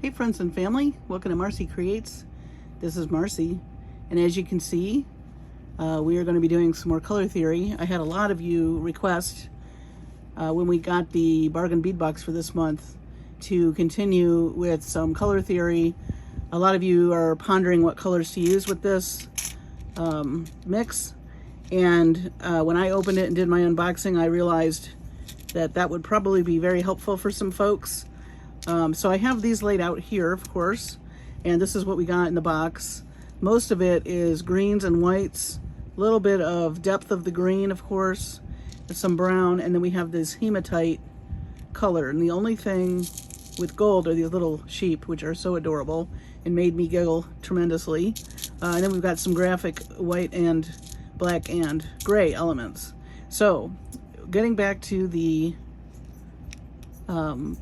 Hey friends and family, welcome to Marcie Creates. This is Marcie, and as you can see, we are going to be doing some more color theory. I had a lot of you request when we got the bargain bead box for this month to continue with some color theory. A lot of you are pondering what colors to use with this mix, and when I opened it and did my unboxing, I realized that that would probably be very helpful for some folks. So I have these laid out here, of course, and this is what we got in the box. Most of it is greens and whites, a little bit of depth of the green, of course, and some brown, and then we have this hematite color. And the only thing with gold are these little sheep, which are so adorable and made me giggle tremendously. And then we've got some graphic white and black and gray elements. So getting back to the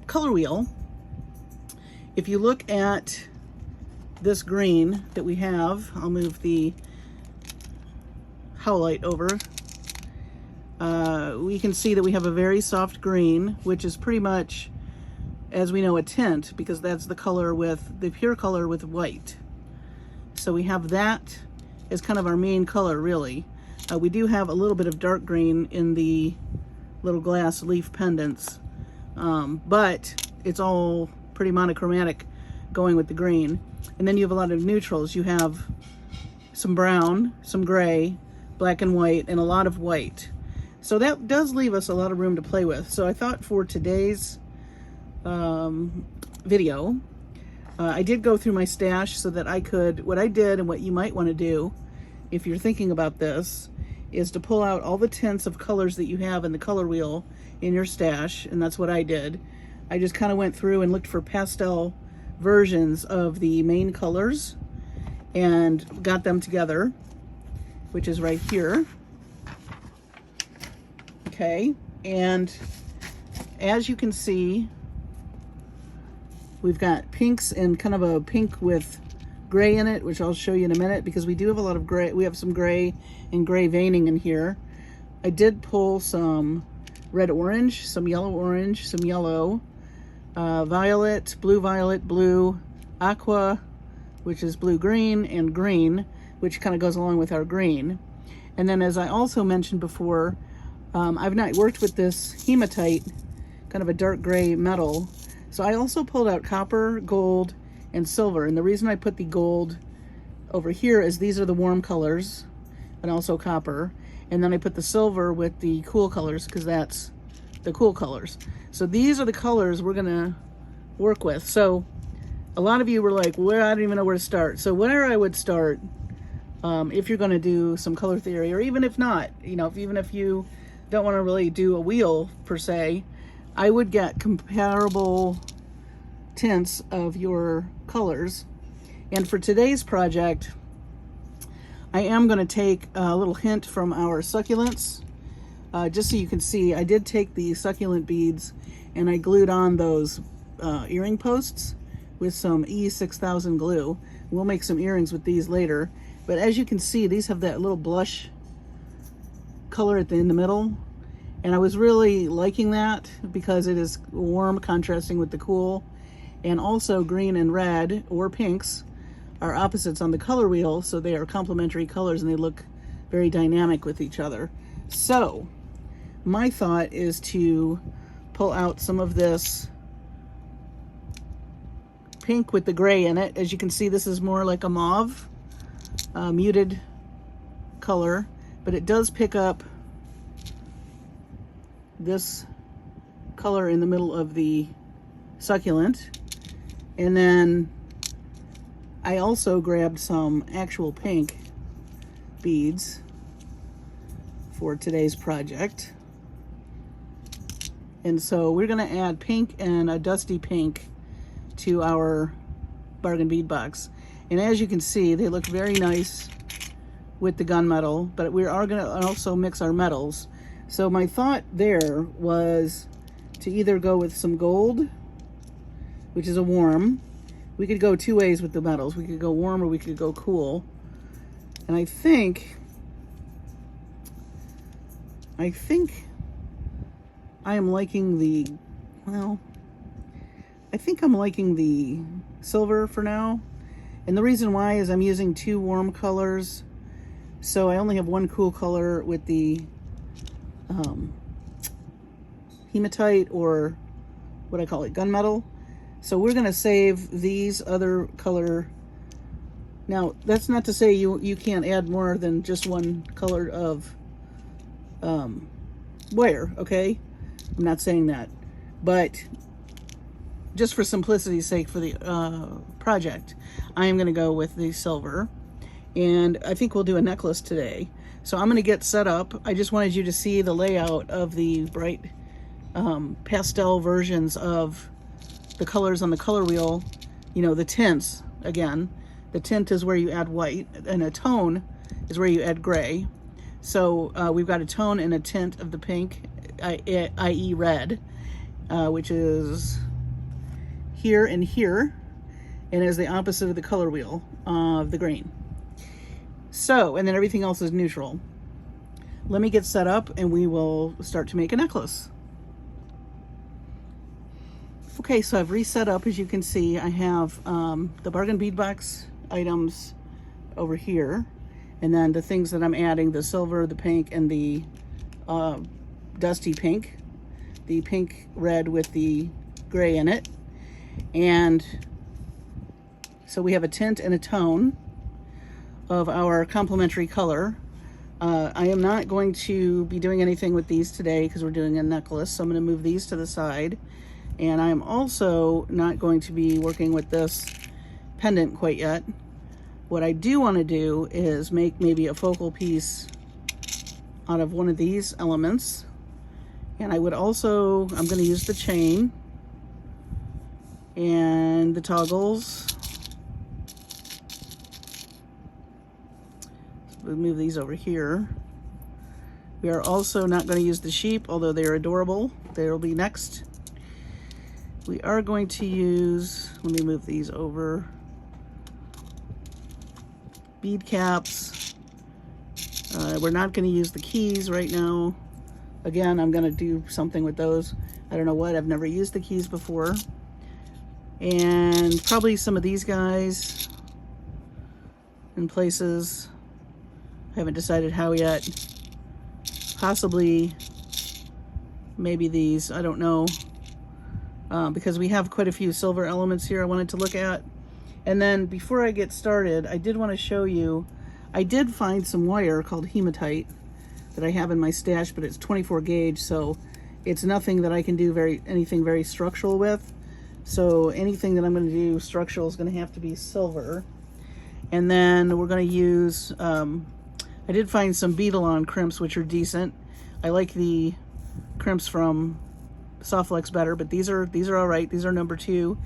color wheel, if you look at this green that we have, I'll move the howlite over. We can see that we have a very soft green, which is pretty much, as we know, a tint, because that's the color with the pure color with white. So we have that as kind of our main color, really. We do have a little bit of dark green in the little glass leaf pendants, but it's all pretty monochromatic going with the green. And then you have a lot of neutrals. You have some brown, some gray, black and white, and a lot of white. So that does leave us a lot of room to play with. So I thought for today's video, I did go through my stash so that I could, what I did and what you might want to do if you're thinking about this, is to pull out all the tints of colors that you have in the color wheel in your stash, and that's what I did. I just kind of went through and looked for pastel versions of the main colors and got them together, which is right here. Okay, and as you can see, we've got pinks and kind of a pink with gray in it, which I'll show you in a minute, because we do have a lot of gray. We have some gray and gray veining in here. I did pull some red orange, some yellow orange, some yellow, violet, blue, aqua, which is blue green, and green, which kind of goes along with our green. And then, as I also mentioned before, I've not worked with this hematite, kind of a dark gray metal, so I also pulled out copper, gold, and silver. And the reason I put the gold over here is these are the warm colors, and also copper. And then I put the silver with the cool colors, because that's the cool colors. So these are the colors we're gonna work with. So a lot of you were like, well, I don't even know where to start. So where I would start, if you're gonna do some color theory, or even if not, you know, even if you don't wanna really do a wheel per se, I would get comparable tints of your colors. And for today's project, I am going to take a little hint from our succulents. Just so you can see, I did take the succulent beads and I glued on those earring posts with some E6000 glue. We'll make some earrings with these later. But as you can see, these have that little blush color in the middle. And I was really liking that because it is warm, contrasting with the cool. And also green and red, or pinks, are opposites on the color wheel, so they are complementary colors and they look very dynamic with each other. So my thought is to pull out some of this pink with the gray in it. As you can see, this is more like a mauve, muted color, but it does pick up this color in the middle of the succulent. And then I also grabbed some actual pink beads for today's project. And so we're gonna add pink and a dusty pink to our bargain bead box. And as you can see, they look very nice with the gunmetal, but we are gonna also mix our metals. So my thought there was to either go with some gold, which is a warm. We could go two ways with the metals. We could go warm or we could go cool. And I think I am liking the, well, I think I'm liking the silver for now. And the reason why is I'm using 2 warm colors. So I only have 1 cool color with the hematite, or what I call it, gunmetal. So we're gonna save these other color. Now, that's not to say you can't add more than just 1 color of wire, okay? I'm not saying that. But just for simplicity's sake for the project, I am gonna go with the silver. And I think we'll do a necklace today. So I'm gonna get set up. I just wanted you to see the layout of the bright pastel versions of the colors on the color wheel. You know, the tints, again. The tint is where you add white, and a tone is where you add gray. So we've got a tone and a tint of the pink, i.e. red, which is here and here, and is the opposite of the color wheel of the green. So, and then everything else is neutral. Let me get set up and we will start to make a necklace. Okay, so I've reset up. As you can see, I have the bargain bead box items over here, and then the things that I'm adding, the silver, the pink, and the dusty pink, the pink red with the gray in it. And so we have a tint and a tone of our complementary color. I am not going to be doing anything with these today because we're doing a necklace, so I'm going to move these to the side. And I'm also not going to be working with this pendant quite yet. What I do want to do is make maybe a focal piece out of one of these elements. And I would also, I'm going to use the chain and the toggles. We'll move these over here. We are also not going to use the sheep, although they are adorable. They'll be next. We are going to use, let me move these over, bead caps. We're not going to use the keys right now. Again, I'm going to do something with those. I don't know what, I've never used the keys before. And probably some of these guys in places. I haven't decided how yet. Possibly maybe these, I don't know. Because we have quite a few silver elements here I wanted to look at. And then before I get started, I did want to show you, I did find some wire called hematite that I have in my stash, but it's 24 gauge, so it's nothing that I can do anything very structural with. So anything that I'm going to do structural is going to have to be silver. And then we're going to use, I did find some beadalon crimps, which are decent. I like the crimps from Softflex better, but these are all right. These are number 2,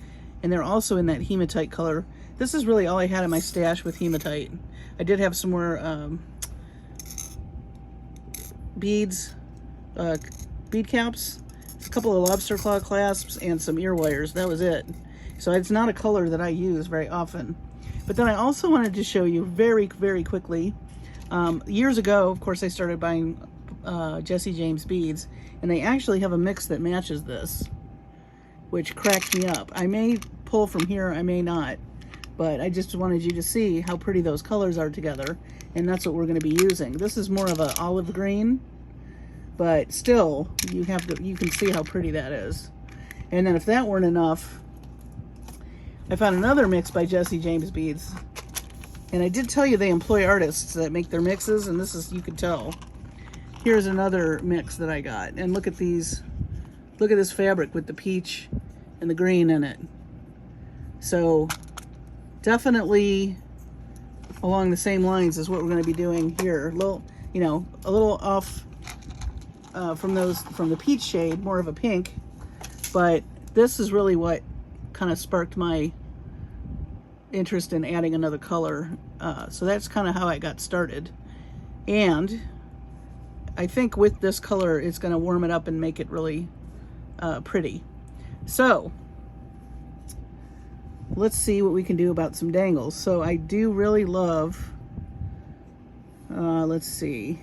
and they're also in that hematite color. This is really all I had in my stash with hematite. I did have some more beads, bead caps, a couple of lobster claw clasps, and some ear wires. That was it. So it's not a color that I use very often. But then I also wanted to show you very, very quickly. Years ago, of course, I started buying Jesse James beads, and they actually have a mix that matches this, which cracked me up. I may pull from here, I may not, but I just wanted you to see how pretty those colors are together, and that's what we're going to be using. This is more of an olive green, but still, you can see how pretty that is. And then if that weren't enough, I found another mix by Jesse James Beads. And I did tell you they employ artists that make their mixes, and this is, you could tell. Here's another mix that I got. And look at these, look at this fabric with the peach and the green in it. So definitely along the same lines as what we're going to be doing here. A little, you know, a little off from the peach shade, more of a pink. But this is really what kind of sparked my interest in adding another color. So that's kind of how I got started. And I think with this color, it's going to warm it up and make it really pretty. So let's see what we can do about some dangles. So I do really love, let's see,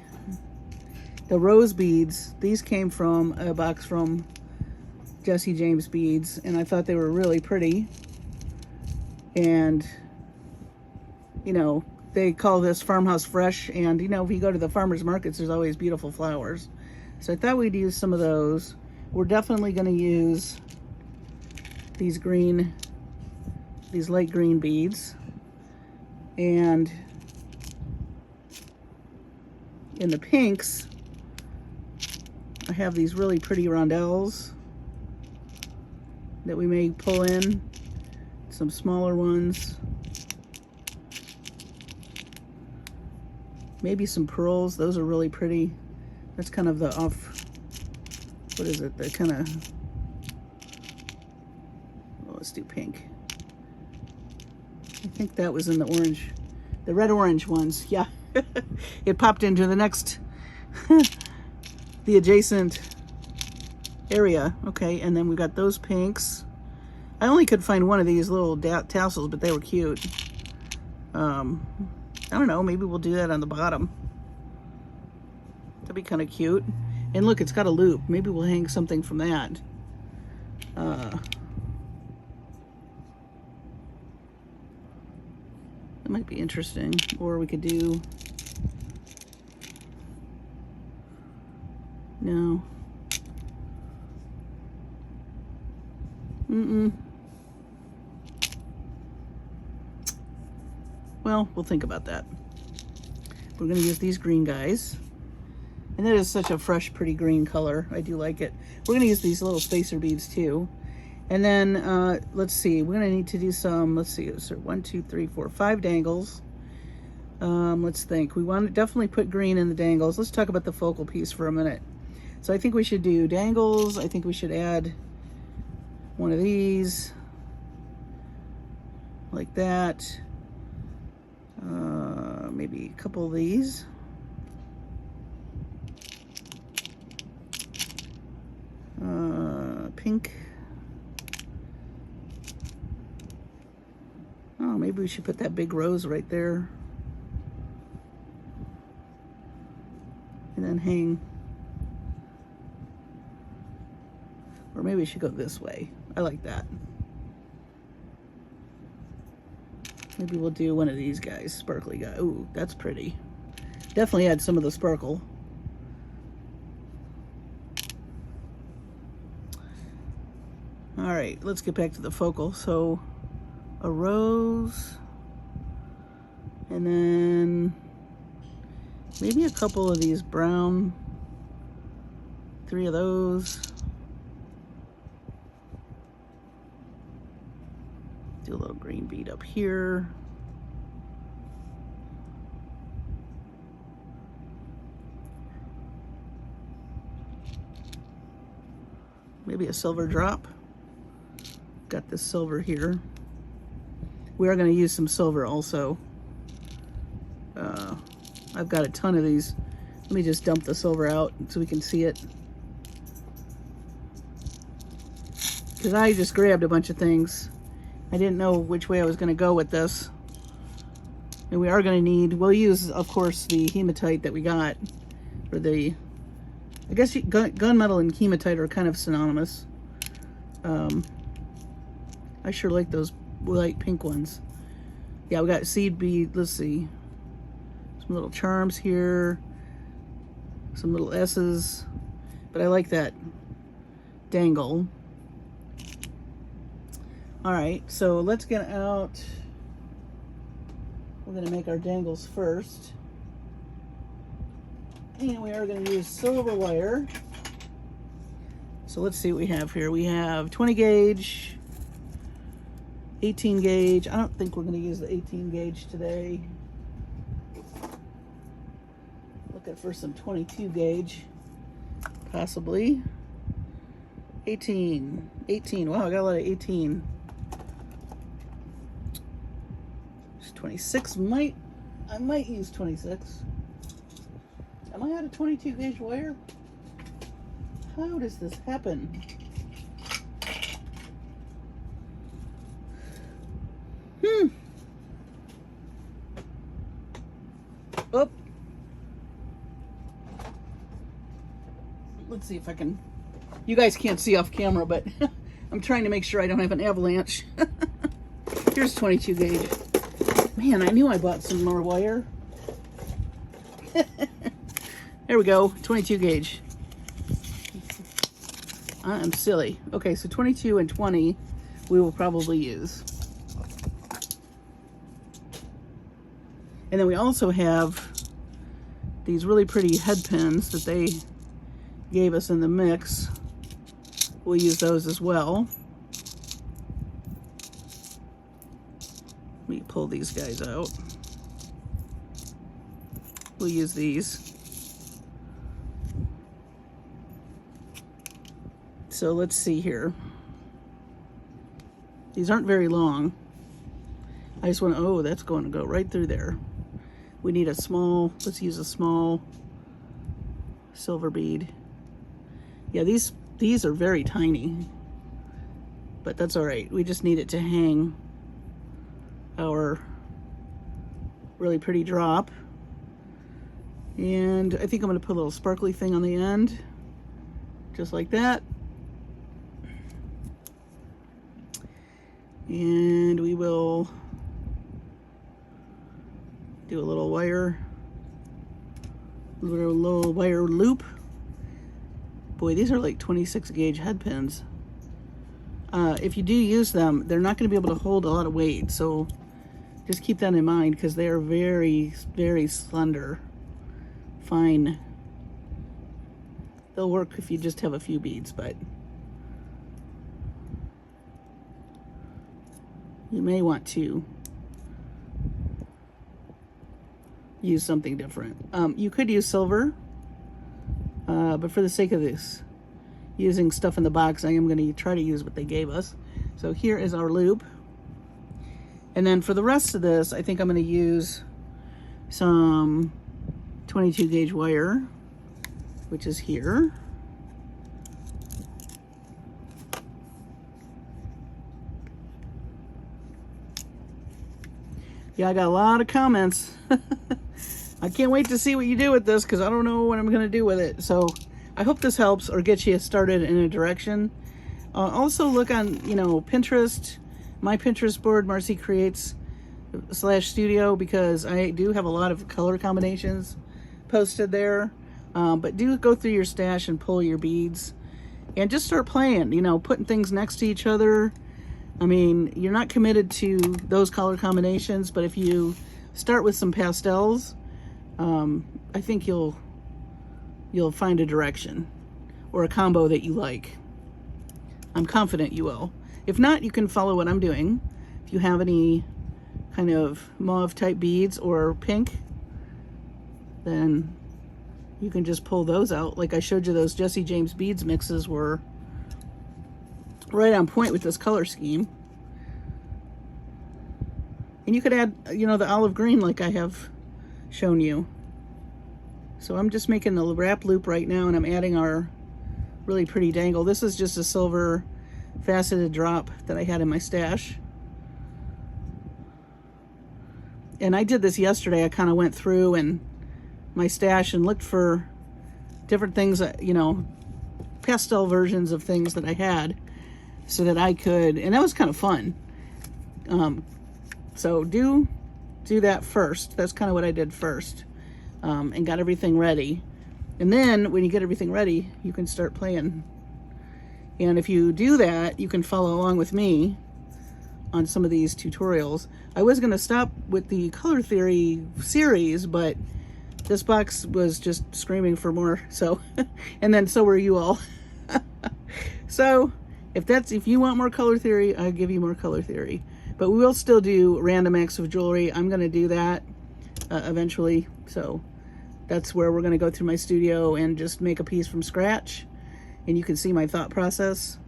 the rose beads. These came from a box from Jesse James beads, and I thought they were really pretty. And, you know, they call this Farmhouse Fresh, and, you know, if you go to the farmers markets, there's always beautiful flowers. So I thought we'd use some of those. We're definitely going to use these light green beads. And in the pinks, I have these really pretty rondelles that we may pull in, some smaller ones, maybe some pearls. Those are really pretty. That's kind of the off, what is it, the kind of, well, let's do pink. I think that was in the orange, the red orange ones. Yeah, it popped into the next, the adjacent area. Okay, and then we got those pinks. I only could find one of these little tassels, but they were cute. I don't know, maybe we'll do that on the bottom. That'd be kind of cute. And look, it's got a loop. Maybe we'll hang something from that. That might be interesting. Or we could do, no. Well, we'll think about that. We're going to use these green guys. And that is such a fresh, pretty green color. I do like it. We're going to use these little spacer beads too. And then, let's see, we're going to need to do some, let's see, so 1, 2, 3, 4, 5 dangles. Let's think. We want to definitely put green in the dangles. Let's talk about the focal piece for a minute. So I think we should do dangles. I think we should add one of these, like that. Maybe a couple of these. Pink. Oh, maybe we should put that big rose right there. And then hang. Or maybe we should go this way. I like that. Maybe we'll do one of these guys, sparkly guy. Ooh, that's pretty. Definitely add some of the sparkle. All right, let's get back to the focal. So a rose, and then maybe a couple of these brown, 3 of those. Do a little green bead up here. Maybe a silver drop. Got this silver here. We are going to use some silver also. I've got a ton of these. Let me just dump the silver out so we can see it. Because I just grabbed a bunch of things. I didn't know which way I was going to go with this. And we are going to need, we'll use, of course, the hematite that we got. For the, I guess gunmetal and hematite are kind of synonymous. I sure like those light pink ones. Yeah, we got seed bead, let's see. Some little charms here. Some little S's. But I like that dangle. All right, so let's get out. We're gonna make our dangles first. And we are gonna use silver wire. So let's see what we have here. We have 20 gauge, 18 gauge. I don't think we're gonna use the 18 gauge today. Looking for some 22 gauge, possibly. 18, wow, I got a lot of 18. 26 I might use 26. Am I out of 22 gauge wire? How does this happen? Oh. Let's see if I can You guys can't see off camera, but I'm trying to make sure I don't have an avalanche. Here's 22 gauge. Man, I knew I bought some more wire. There we go, 22 gauge. I'm silly. Okay, so 22 and 20 we will probably use. And then we also have these really pretty head pins that they gave us in the mix. We'll use those as well. Let me pull these guys out. We'll use these. So let's see here. These aren't very long. I just want to, oh, that's going to go right through there. We need a small, let's use a small silver bead. Yeah, these are very tiny, but that's all right. We just need it to hang our really pretty drop. And I think I'm going to put a little sparkly thing on the end, just like that. And we will do a little wire loop. Boy, these are like 26 gauge head pins. If you do use them, they're not going to be able to hold a lot of weight, so just keep that in mind because they are very, very slender, fine. They'll work if you just have a few beads, but you may want to use something different. You could use silver, but for the sake of this, using stuff in the box, I am going to try to use what they gave us. So here is our loop. And then for the rest of this, I think I'm going to use some 22 gauge wire, which is here. Yeah, I got a lot of comments. I can't wait to see what you do with this because I don't know what I'm going to do with it. So I hope this helps or gets you started in a direction. Also look on, you know, Pinterest, my Pinterest board, Marcie Creates /Studio, because I do have a lot of color combinations posted there. But do go through your stash and pull your beads and just start playing, you know, putting things next to each other. I mean, you're not committed to those color combinations, but if you start with some pastels, I think you'll find a direction or a combo that you like. I'm confident you will. If not, you can follow what I'm doing. If you have any kind of mauve type beads or pink, then you can just pull those out. Like I showed you, those Jesse James beads mixes were right on point with this color scheme. And you could add, you know, the olive green like I have shown you. So I'm just making a wrap loop right now, and I'm adding our really pretty dangle. This is just a silver faceted drop that I had in my stash. And I did this yesterday. I kind of went through and my stash and looked for different things, you know, pastel versions of things that I had, so that I could, and that was kind of fun. So do that first. That's kind of what I did first, and got everything ready. And then when you get everything ready, you can start playing. And if you do that, you can follow along with me on some of these tutorials. I was going to stop with the color theory series, but this box was just screaming for more. So, and then so were you all. So if you want more color theory, I'll give you more color theory. But we will still do random acts of jewelry. I'm going to do that eventually. So that's where we're going to go through my studio and just make a piece from scratch. And you can see my thought process.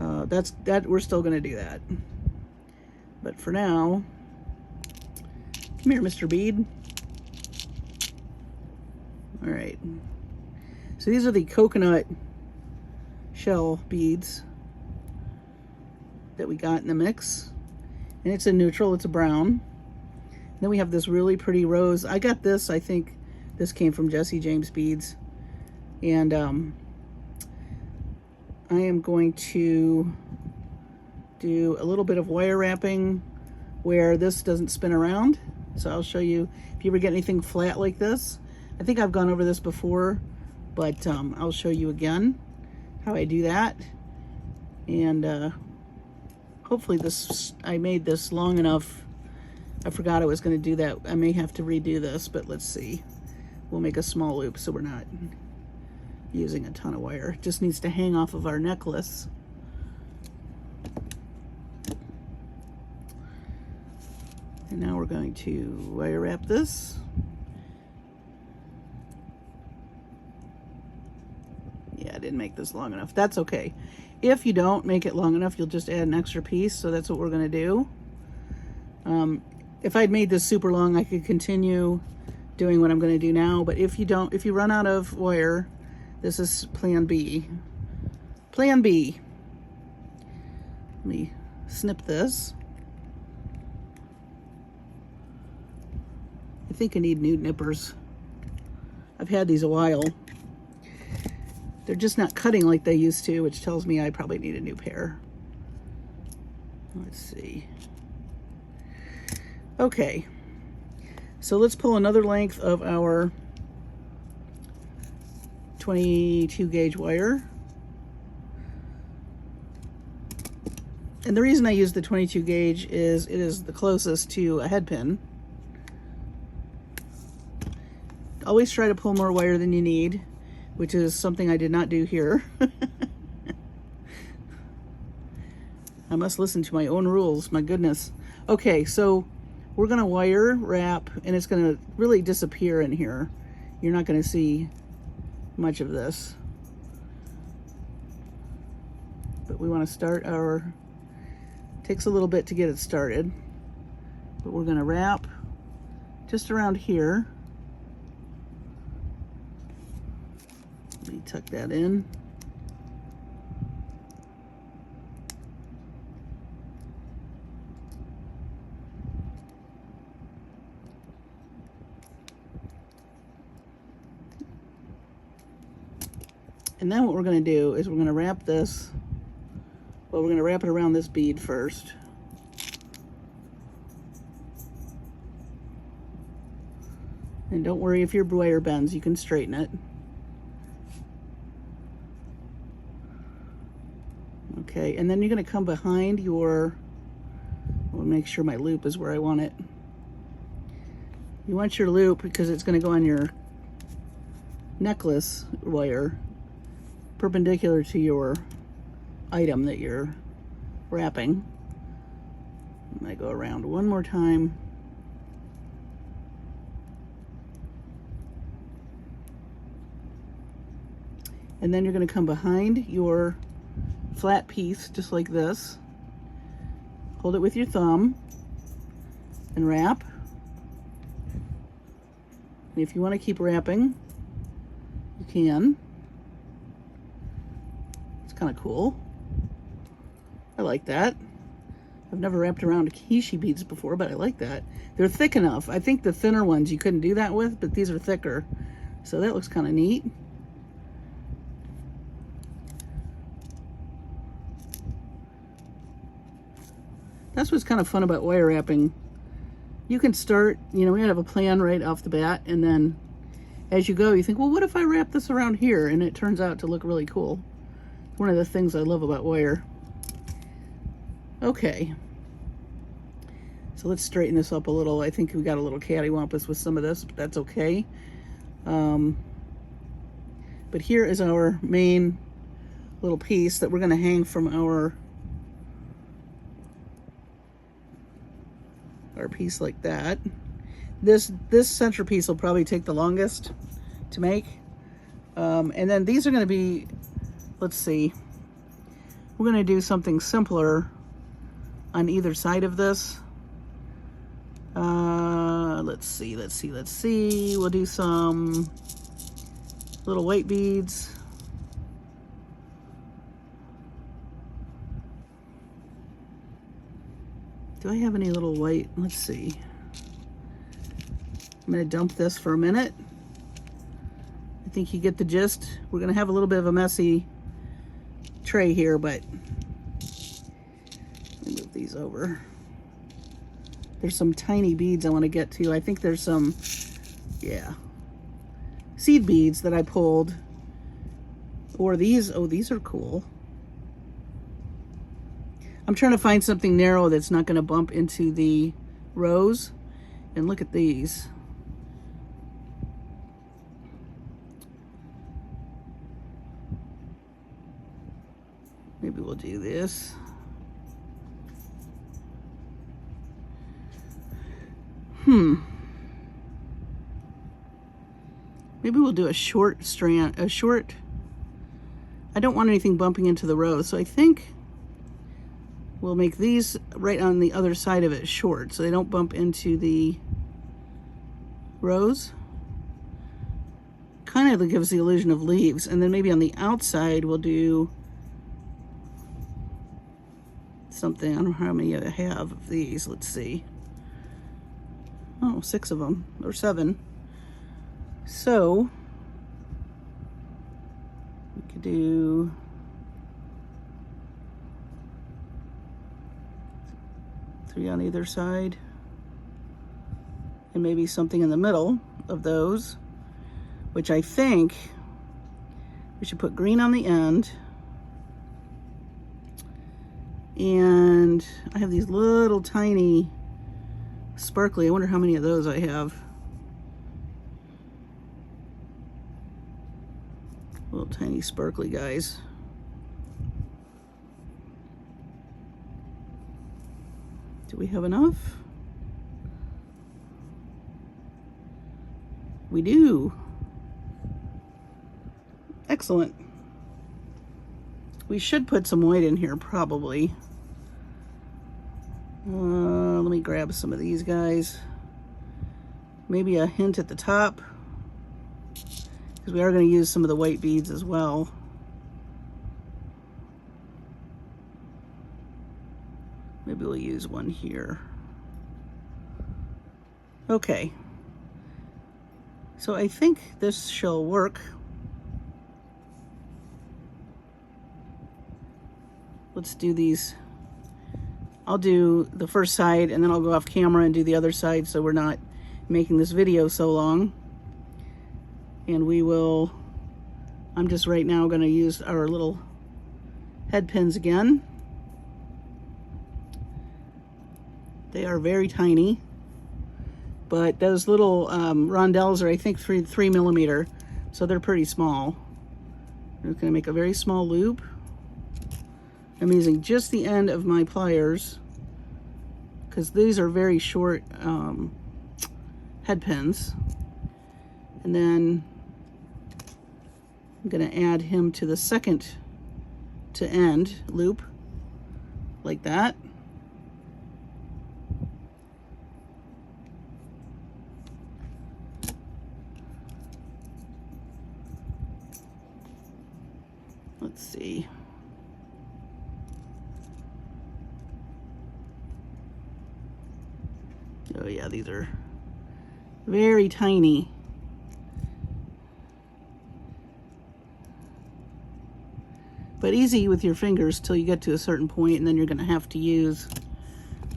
We're still going to do that. But for now, come here, Mr. Bead. All right. So these are the coconut shell beads that we got in the mix. And it's a neutral, it's a brown. Then we have this really pretty rose. I got this, I think this came from Jesse James Beads. And I am going to do a little bit of wire wrapping where this doesn't spin around. So I'll show you if you ever get anything flat like this. I think I've gone over this before, but I'll show you again how I do that. And hopefully I made this long enough. I forgot I was going to do that. I may have to redo this, but let's see. We'll make a small loop so we're not using a ton of wire. It just needs to hang off of our necklace. And now we're going to wire wrap this. Yeah, I didn't make this long enough. That's okay. If you don't make it long enough, you'll just add an extra piece. So that's what we're going to do. If I'd made this super long, I could continue doing what I'm going to do now. But if you run out of wire, this is plan B. Plan B. Let me snip this. I think I need new nippers. I've had these a while. They're just not cutting like they used to, which tells me I probably need a new pair. Let's see. Okay. So let's pull another length of our 22 gauge wire. And the reason I use the 22 gauge is it is the closest to a head pin. Always try to pull more wire than you need, which is something I did not do here. I must listen to my own rules, my goodness. Okay, so we're gonna wire wrap and it's gonna really disappear in here. You're not gonna see much of this. But we wanna start takes a little bit to get it started, but we're gonna wrap just around here. Let me tuck that in. And then what we're going to do is we're going to wrap this, well, we're going to wrap it around this bead first. And don't worry if your wire bends, you can straighten it. Okay, and then you're going to come behind your, we'll make sure my loop is where I want it. You want your loop because it's going to go on your necklace wire perpendicular to your item that you're wrapping. I'm going to go around one more time. And then you're going to come behind your flat piece just like this. Hold it with your thumb and wrap. And if you want to keep wrapping, you can. It's kind of cool. I like that. I've never wrapped around Kishi beads before, but I like that. They're thick enough. I think the thinner ones you couldn't do that with, but these are thicker. So that looks kind of neat. That's what's kind of fun about wire wrapping. You can start, you know, we have a plan right off the bat, and then as you go, you think, well, what if I wrap this around here? And it turns out to look really cool. One of the things I love about wire. Okay. So let's straighten this up a little. I think we got a little cattywampus with some of this, but that's okay. But here is our main little piece that we're going to hang from our piece like that. This centerpiece will probably take the longest to make. And then these are going to be, let's see, we're going to do something simpler on either side of this. Let's see. We'll do some little white beads. Do I have any little white? Let's see. I'm going to dump this for a minute. I think you get the gist. We're going to have a little bit of a messy tray here, but let me move these over. There's some tiny beads I want to get to. I think there's some, yeah, seed beads that I pulled. Or these, oh, these are cool. I'm trying to find something narrow that's not going to bump into the rows. And look at these. Maybe we'll do this. Maybe we'll do a short strand, a short. I don't want anything bumping into the row, so I think we'll make these right on the other side of it short so they don't bump into the rows. Kind of gives the illusion of leaves. And then maybe on the outside we'll do something. I don't know how many I have of these. Let's see. Oh, 6 of them, or 7. So we could do 3 on either side, and maybe something in the middle of those, which I think we should put green on the end. And I have these little tiny sparkly, I wonder how many of those I have. Little tiny sparkly guys. Do we have enough? We do. Excellent. We should put some white in here, probably. Let me grab some of these guys. Maybe a hint at the top, because we are going to use some of the white beads as well. Maybe we'll use one here. Okay. So I think this shall work. Let's do these. I'll do the first side and then I'll go off camera and do the other side so we're not making this video so long. And we will, I'm just right now going to use our little head pins again. They are very tiny, but those little rondelles are, I think, 3 millimeter, so they're pretty small. I'm just going to make a very small loop. I'm using just the end of my pliers because these are very short head pins. And then I'm going to add him to the second to end loop like that. Let's see. Oh yeah, these are very tiny. But easy with your fingers till you get to a certain point, and then you're going to have to use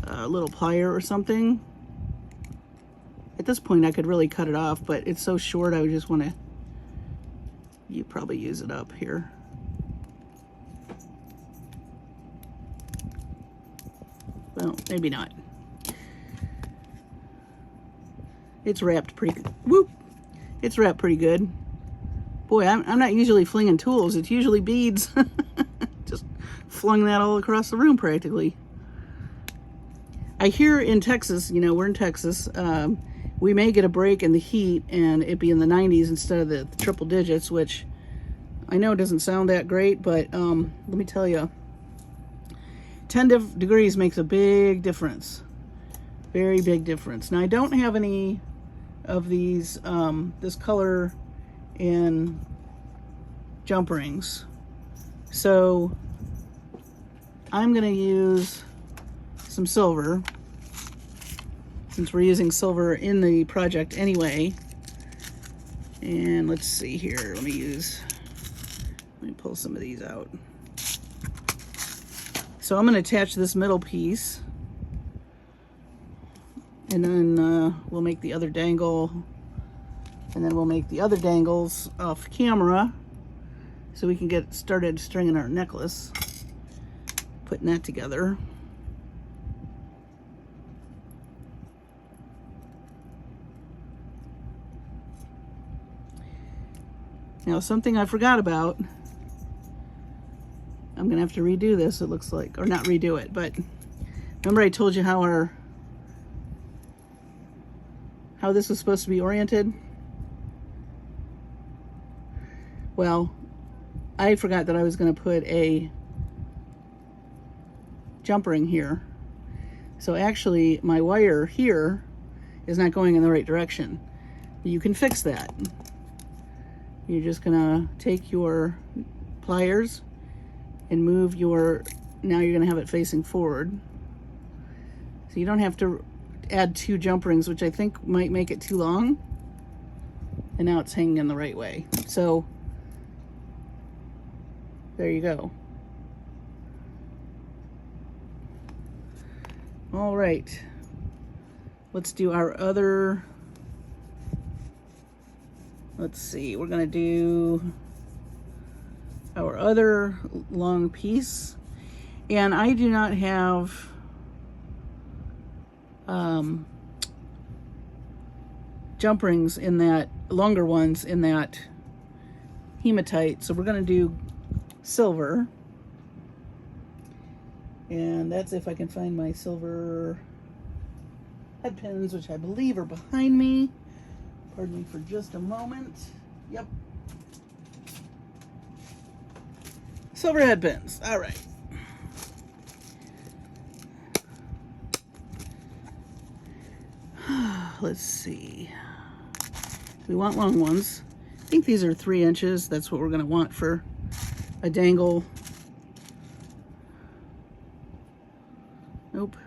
a little plier or something. At this point I could really cut it off, but it's so short I would just want to, you probably use it up here. Well, maybe not. It's wrapped pretty good. Whoop! It's wrapped pretty good. Boy, I'm not usually flinging tools. It's usually beads. Just flung that all across the room practically. I hear in Texas, you know, we're in Texas, we may get a break in the heat and it be in the 90s instead of the triple digits, which I know doesn't sound that great, but let me tell you, 10 degrees makes a big difference. Very big difference. Now I don't have any of these, this color in jump rings. So I'm gonna use some silver, since we're using silver in the project anyway. And let's see here, let me pull some of these out. So I'm going to attach this middle piece, and then we'll make the other dangle, and then we'll make the other dangles off camera so we can get started stringing our necklace, putting that together. Now, something I forgot about, I'm gonna have to redo this, it looks like, or not redo it, but remember I told you how this was supposed to be oriented? Well, I forgot that I was gonna put a jump ring here. So actually my wire here is not going in the right direction. You can fix that. You're just gonna take your pliers and move your, now you're gonna have it facing forward. So you don't have to add 2 jump rings, which I think might make it too long. And now it's hanging in the right way. So there you go. All right, let's do our other, let's see, we're gonna do our other long piece. And I do not have jump rings in that, longer ones in that hematite. So we're gonna do silver. And that's if I can find my silver head pins, which I believe are behind me. Pardon me for just a moment. Yep. Silver head pins. All right. Let's see. We want long ones. I think these are 3 inches. That's what we're going to want for a dangle. Nope.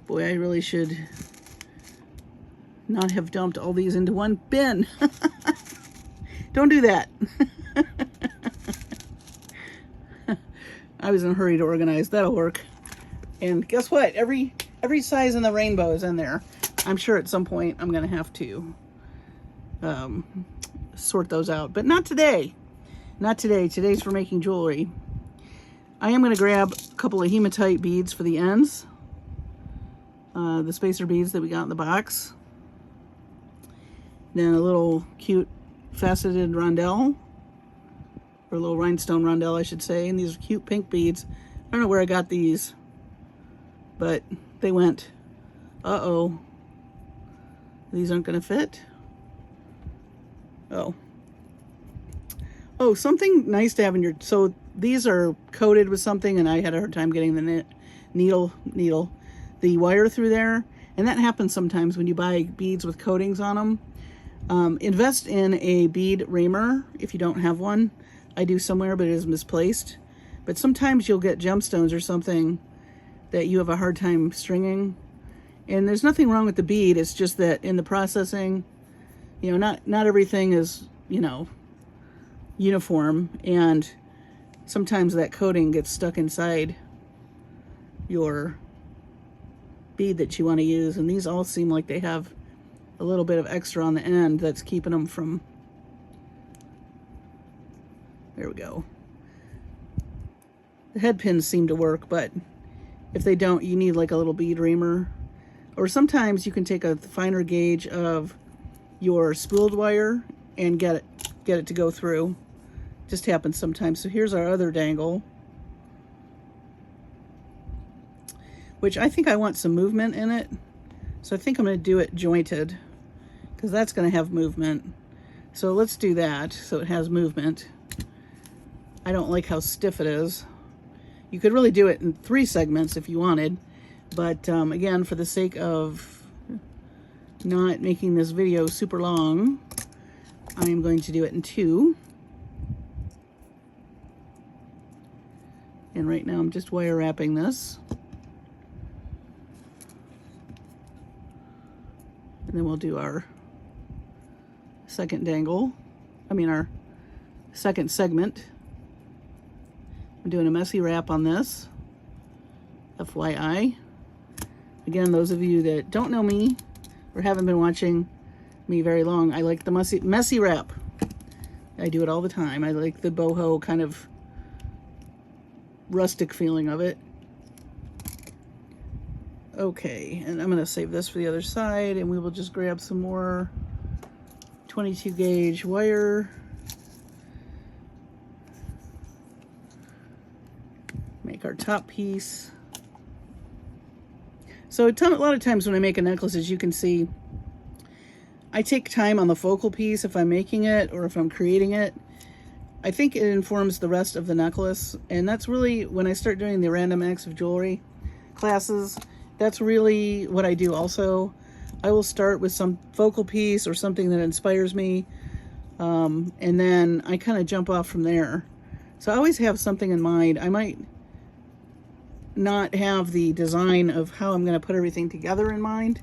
Boy, I really should not have dumped all these into one bin. Don't do that. I was in a hurry to organize. That'll work. And guess what? Every size in the rainbow is in there. I'm sure at some point I'm going to have to sort those out. But not today. Not today. Today's for making jewelry. I am going to grab a couple of hematite beads for the ends. The spacer beads that we got in the box. Then a little cute faceted rondelle. Or a little rhinestone rondelle, I should say. And these are cute pink beads. I don't know where I got these. But they went. Uh-oh. These aren't going to fit. Oh. Oh, something nice to have in your... So these are coated with something, and I had a hard time getting the the wire through there. And that happens sometimes when you buy beads with coatings on them. Invest in a bead reamer if you don't have one. I do somewhere, but it is misplaced. But sometimes you'll get gemstones or something that you have a hard time stringing. And there's nothing wrong with the bead. It's just that in the processing, you know, not everything is, you know, uniform, and sometimes that coating gets stuck inside your bead that you want to use. And these all seem like they have a little bit of extra on the end that's keeping them from... There we go. The head pins seem to work, but if they don't, you need like a little bead reamer. Or sometimes you can take a finer gauge of your spooled wire and get it to go through. Just happens sometimes. So here's our other dangle, which I think I want some movement in it. So I think I'm going to do it jointed because that's going to have movement. So let's do that so it has movement. I don't like how stiff it is. You could really do it in 3 segments if you wanted. But again, for the sake of not making this video super long, I am going to do it in 2. And right now I'm just wire wrapping this. And then we'll do our second dangle. I mean our second segment. I'm doing a messy wrap on this, FYI. Again, those of you that don't know me or haven't been watching me very long, I like the messy wrap. I do it all the time. I like the boho kind of rustic feeling of it. Okay, and I'm going to save this for the other side, and we will just grab some more 22 gauge wire. Make our top piece. So a lot of times when I make a necklace, as you can see, I take time on the focal piece if I'm making it or if I'm creating it. I think it informs the rest of the necklace, and that's really when I start doing the random acts of jewelry classes, that's really what I do also. I will start with some focal piece or something that inspires me, and then I kind of jump off from there. So I always have something in mind. I might not have the design of how I'm going to put everything together in mind,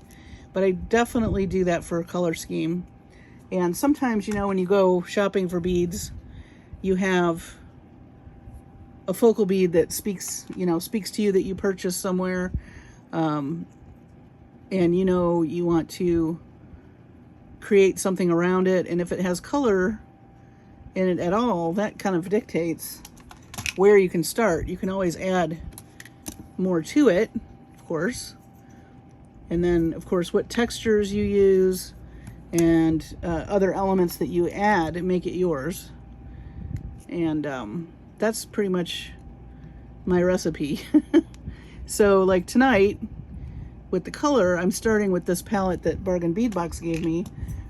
but I definitely do that for a color scheme. And sometimes, you know, when you go shopping for beads, you have a focal bead that speaks to you, that you purchase somewhere, and you know you want to create something around it, and if it has color in it at all, that kind of dictates where you can start. You can always add more to it, of course, and then of course what textures you use and other elements that you add and make it yours. And that's pretty much my recipe. So like tonight with the color, I'm starting with this palette that Bargain Bead Box gave me,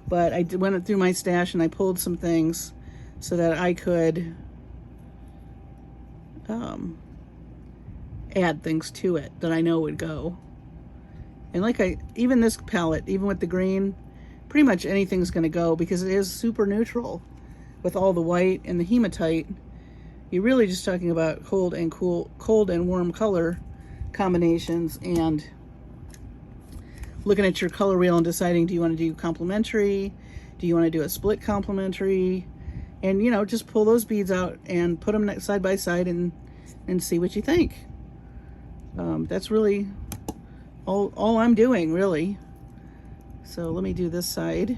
but I went through my stash and I pulled some things so that I could add things to it that I know would go. And like even this palette, even with the green, pretty much anything's gonna go because it is super neutral with all the white and the hematite. You're really just talking about cold and warm color combinations, and looking at your color wheel and deciding, do you want to do complementary? Do you want to do a split complementary? And you know, just pull those beads out and put them side by side and see what you think. That's really all I'm doing, really. So let me do this side.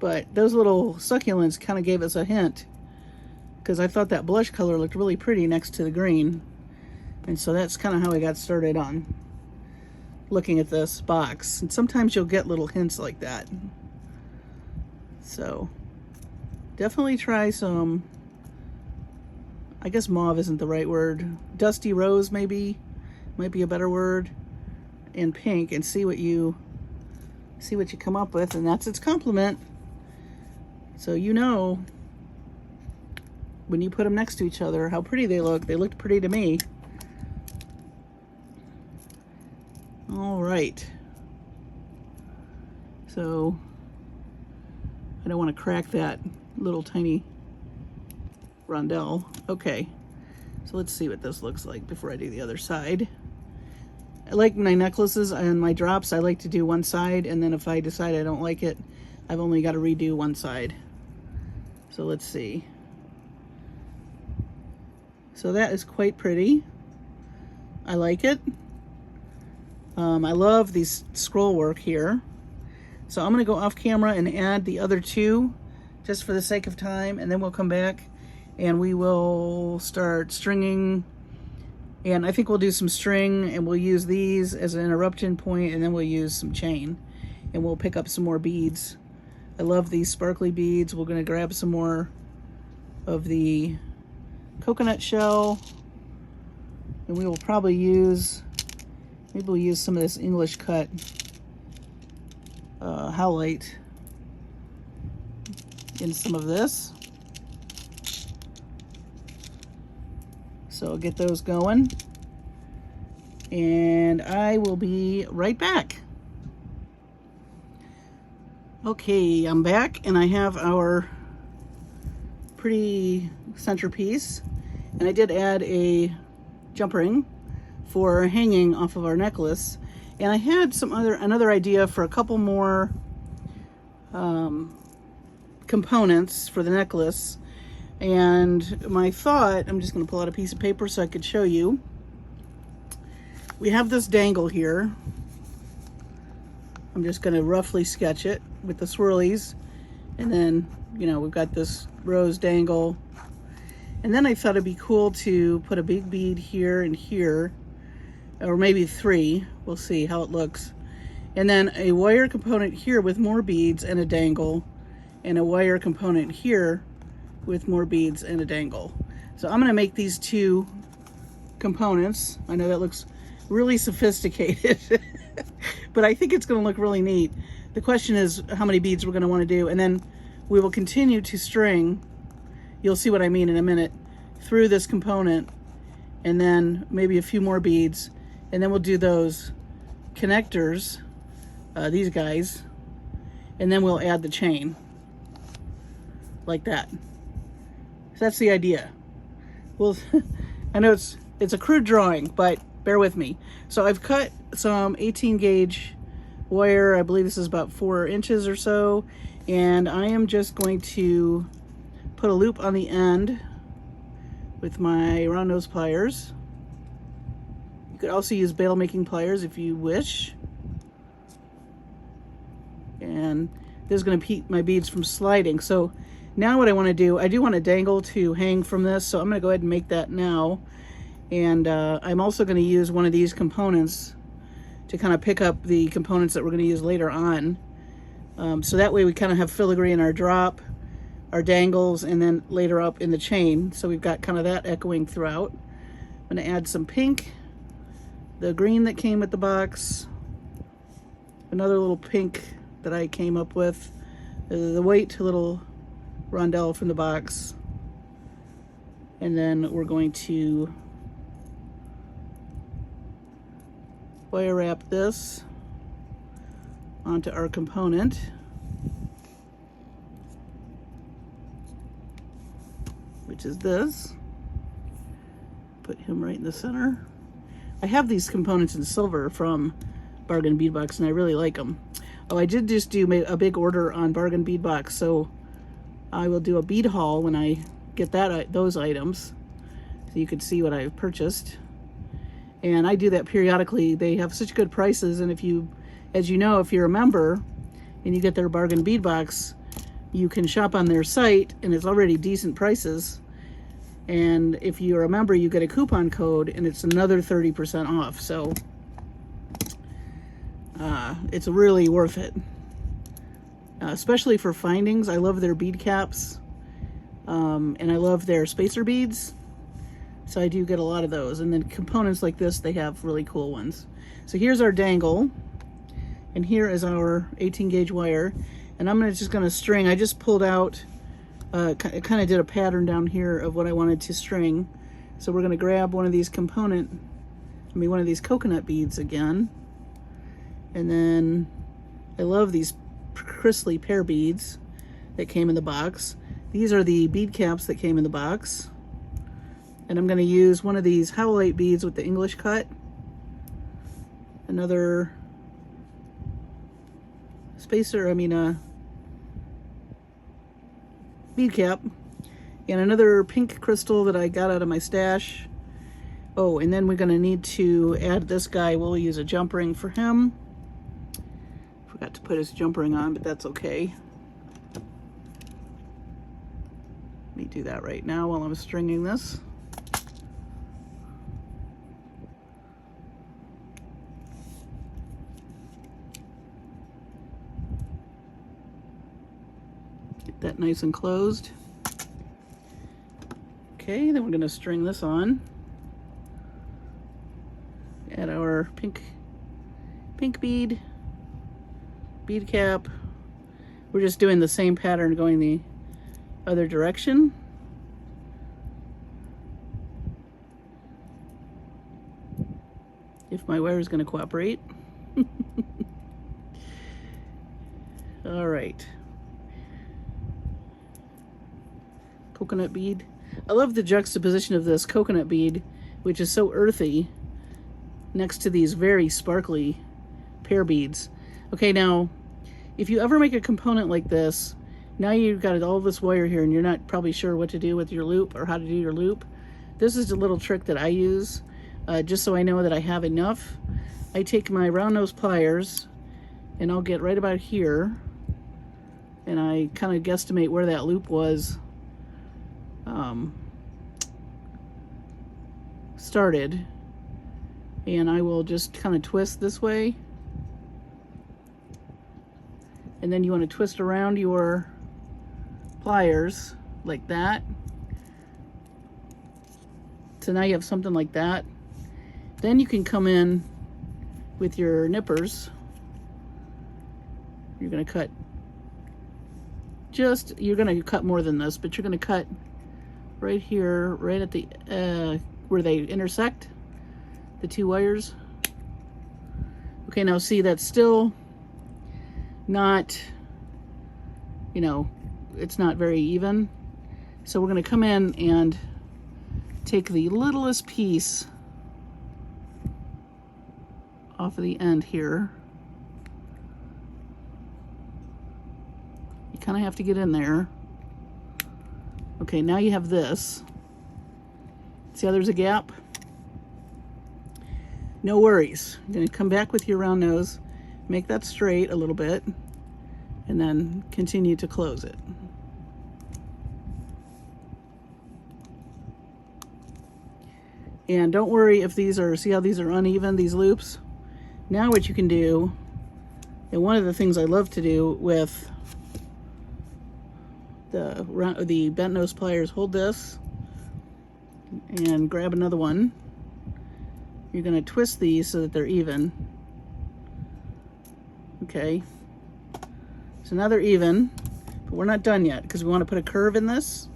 But those little succulents kind of gave us a hint, because I thought that blush color looked really pretty next to the green. And so that's kind of how I got started on looking at this box. And sometimes you'll get little hints like that. So definitely try some, I guess mauve isn't the right word, dusty rose maybe, might be a better word, and pink, and see what you come up with, and that's its complement. So you know, when you put them next to each other, how pretty they look. They looked pretty to me. All right. So I don't want to crack that little tiny rondelle. Okay, so let's see what this looks like before I do the other side. I like my necklaces and my drops, I like to do one side, and then if I decide I don't like it, I've only got to redo one side. So let's see. So that is quite pretty. I like it. I love these scroll work here. So I'm going to go off camera and add the other two just for the sake of time, and then we'll come back and we will start stringing. And I think we'll do some string, and we'll use these as an interruption point, and then we'll use some chain, and we'll pick up some more beads. I love these sparkly beads. We're going to grab some more of the coconut shell, and we will probably use, maybe we'll use some of this English cut howlite in some of this. So I'll get those going, and I will be right back. Okay, I'm back, and I have our pretty centerpiece, and I did add a jump ring for hanging off of our necklace, and I had another idea for a couple more components for the necklace. And my thought, I'm just going to pull out a piece of paper so I could show you. We have this dangle here. I'm just going to roughly sketch it with the swirlies. And then, you know, we've got this rose dangle. And then I thought it'd be cool to put a big bead here and here, or maybe 3. We'll see how it looks. And then a wire component here with more beads and a dangle, and a wire component here with more beads and a dangle. So I'm going to make these 2 components. I know that looks really sophisticated, but I think it's going to look really neat. The question is how many beads we're going to want to do, and then we will continue to string, you'll see what I mean in a minute, through this component, and then maybe a few more beads, and then we'll do those connectors, these guys, and then we'll add the chain like that. So that's the idea. Well, I know it's a crude drawing, but bear with me. So I've cut some 18 gauge wire. I believe this is about 4 inches or so, and I am just going to put a loop on the end with my round nose pliers. You could also use bail making pliers if you wish. And this is going to keep my beads from sliding. So now what I want to do, I do want a dangle to hang from this, so I'm going to go ahead and make that now. And I'm also going to use one of these components to kind of pick up the components that we're going to use later on. So that way we kind of have filigree in our drop, our dangles, and then later up in the chain. So we've got kind of that echoing throughout. I'm going to add some pink, the green that came with the box, another little pink that I came up with, the white little rondelle from the box, and then we're going to wire wrap this onto our component. Which is this. Put him right in the center. I have these components in silver from Bargain Bead Box, and I really like them. Oh, I did just do a big order on Bargain Bead Box, so I will do a bead haul when I get those items, so you could see what I've purchased. And I do that periodically. They have such good prices, and if you, as you know, if you're a member and you get their Bargain Bead Box, you can shop on their site, and it's already decent prices. And if you're a member, you get a coupon code, and it's another 30% off. So it's really worth it, especially for findings. I love their bead caps, and I love their spacer beads. So I do get a lot of those. And then components like this, they have really cool ones. So here's our dangle, and here is our 18 gauge wire. And I'm just gonna string. I just pulled out, kind of did a pattern down here of what I wanted to string. So we're gonna grab one of these one of these coconut beads again. And then I love these crystally pear beads that came in the box. These are the bead caps that came in the box. And I'm going to use one of these howlite beads with the English cut. Another bead cap. And another pink crystal that I got out of my stash. Oh, and then we're going to need to add this guy. We'll use a jump ring for him. Forgot to put his jump ring on, but that's okay. Let me do that right now while I'm stringing this. Get that nice and closed. Okay, then we're going to string this on. Add our pink bead cap. We're just doing the same pattern going the other direction. If my wire is going to cooperate. All right. Coconut bead. I love the juxtaposition of this coconut bead, which is so earthy, next to these very sparkly pear beads. Okay, now, if you ever make a component like this, Now you've got all this wire here and you're not probably sure what to do with your loop or how to do your loop. This is a little trick that I use just so I know that I have enough. I take my round nose pliers and I'll get right about here and I kind of guesstimate where that loop was started, and I will just kind of twist this way, and then you want to twist around your pliers like that. So now you have something like that. Then you can come in with your nippers. You're going to cut you're going to cut more than this, but you're going to cut right here, right at the where they intersect, the two wires. Okay, now see, that's still not, you know, it's not very even. So we're going to come in and take the littlest piece off of the end here. You kind of have to get in there. Okay, now you have this. See how there's a gap? No worries. You're going to come back with your round nose, make that straight a little bit, and then continue to close it. And don't worry if these are, see how these are uneven, these loops? Now what you can do, and one of the things I love to do with the bent nose pliers, hold this and grab another one. You're going to twist these so that they're even. Okay, so now they're even, but we're not done yet because we want to put a curve in this.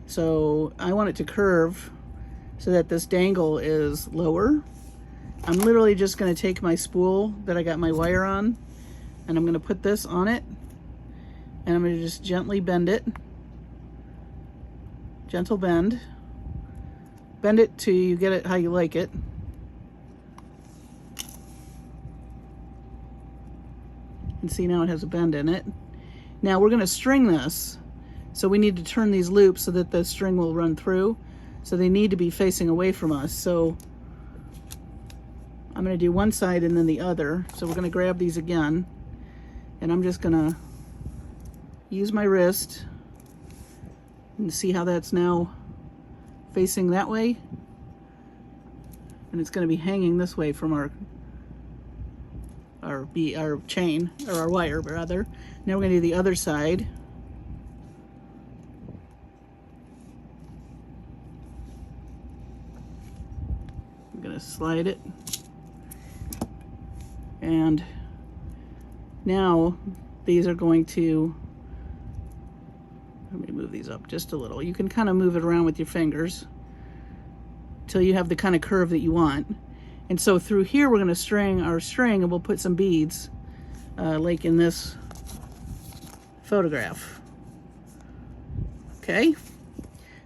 So I want it to curve so that this dangle is lower. I'm literally just going to take my spool that I got my wire on, and I'm going to put this on it, and I'm going to just gently bend it. Gentle bend. Bend it till you get it how you like it. And see, now it has a bend in it. Now we're going to string this, so we need to turn these loops so that the string will run through. So they need to be facing away from us. So I'm going to do one side and then the other. So we're going to grab these again, and I'm just going to use my wrist and see how that's now facing that way. And it's going to be hanging this way from our chain, or our wire rather. Now we're going to do the other side. I'm going to slide it. And now these are going to, let me move these up just a little. You can kind of move it around with your fingers till you have the kind of curve that you want. And so through here we're going to string our string, and we'll put some beads like in this photograph. Okay,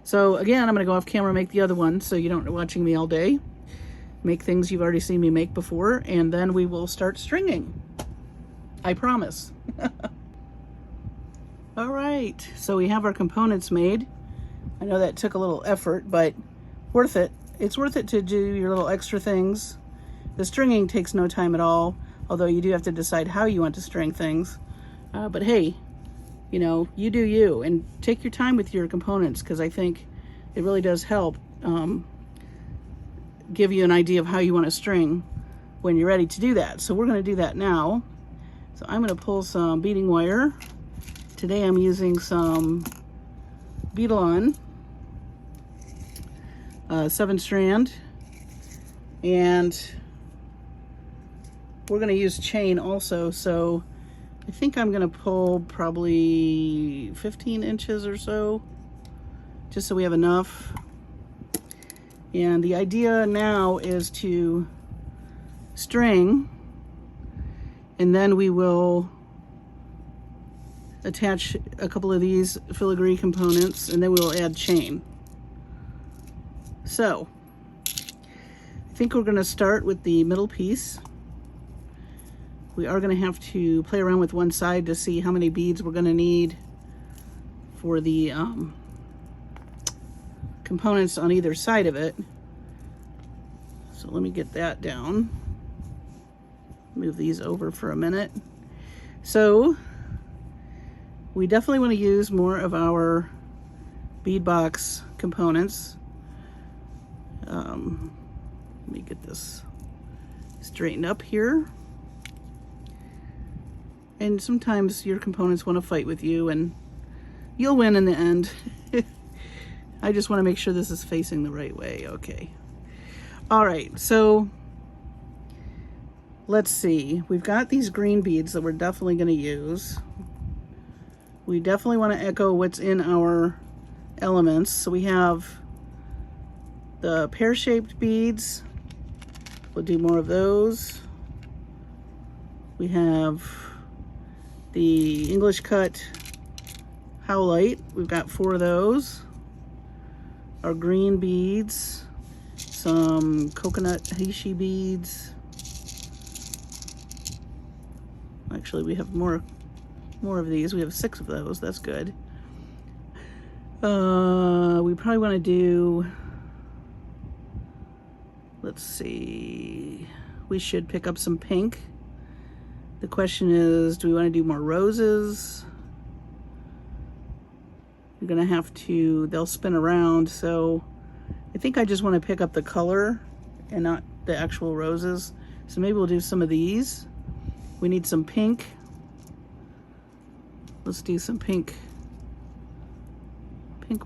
so again, I'm going to go off camera and make the other one so you don't watching me all day make things you've already seen me make before, and then we will start stringing. I promise. All right, so we have our components made. I know that took a little effort, but worth it. It's worth it to do your little extra things. The stringing takes no time at all, although you do have to decide how you want to string things. But hey, you know, you do you, and take your time with your components, because I think it really does help give you an idea of how you want to string when you're ready to do that. So we're going to do that now. So I'm going to pull some beading wire. Today I'm using some Beadalon 7-strand, and we're going to use chain also. So I think I'm going to pull probably 15 inches or so, just so we have enough. And the idea now is to string, and then we will attach a couple of these filigree components, and then we'll add chain. So I think we're going to start with the middle piece. We are going to have to play around with one side to see how many beads we're going to need for the components on either side of it. So let me get that down. Move these over for a minute. So we definitely want to use more of our bead box components. Let me get this straightened up here. And sometimes your components want to fight with you and you'll win in the end. I just want to make sure this is facing the right way. Okay. All right, so let's see. We've got these green beads that we're definitely going to use. We definitely want to echo what's in our elements. So we have the pear-shaped beads. We'll do more of those. We have the English cut howlite. We've got 4 of those. Our green beads. Some coconut heishi beads. Actually, we have more of these. We have 6 of those. That's good. We probably want to do, let's see, we should pick up some pink. The question is, do we want to do more roses? You're gonna have to, they'll spin around, so I think I just want to pick up the color and not the actual roses. So maybe we'll do some of these. We need some pink. Let's do some pink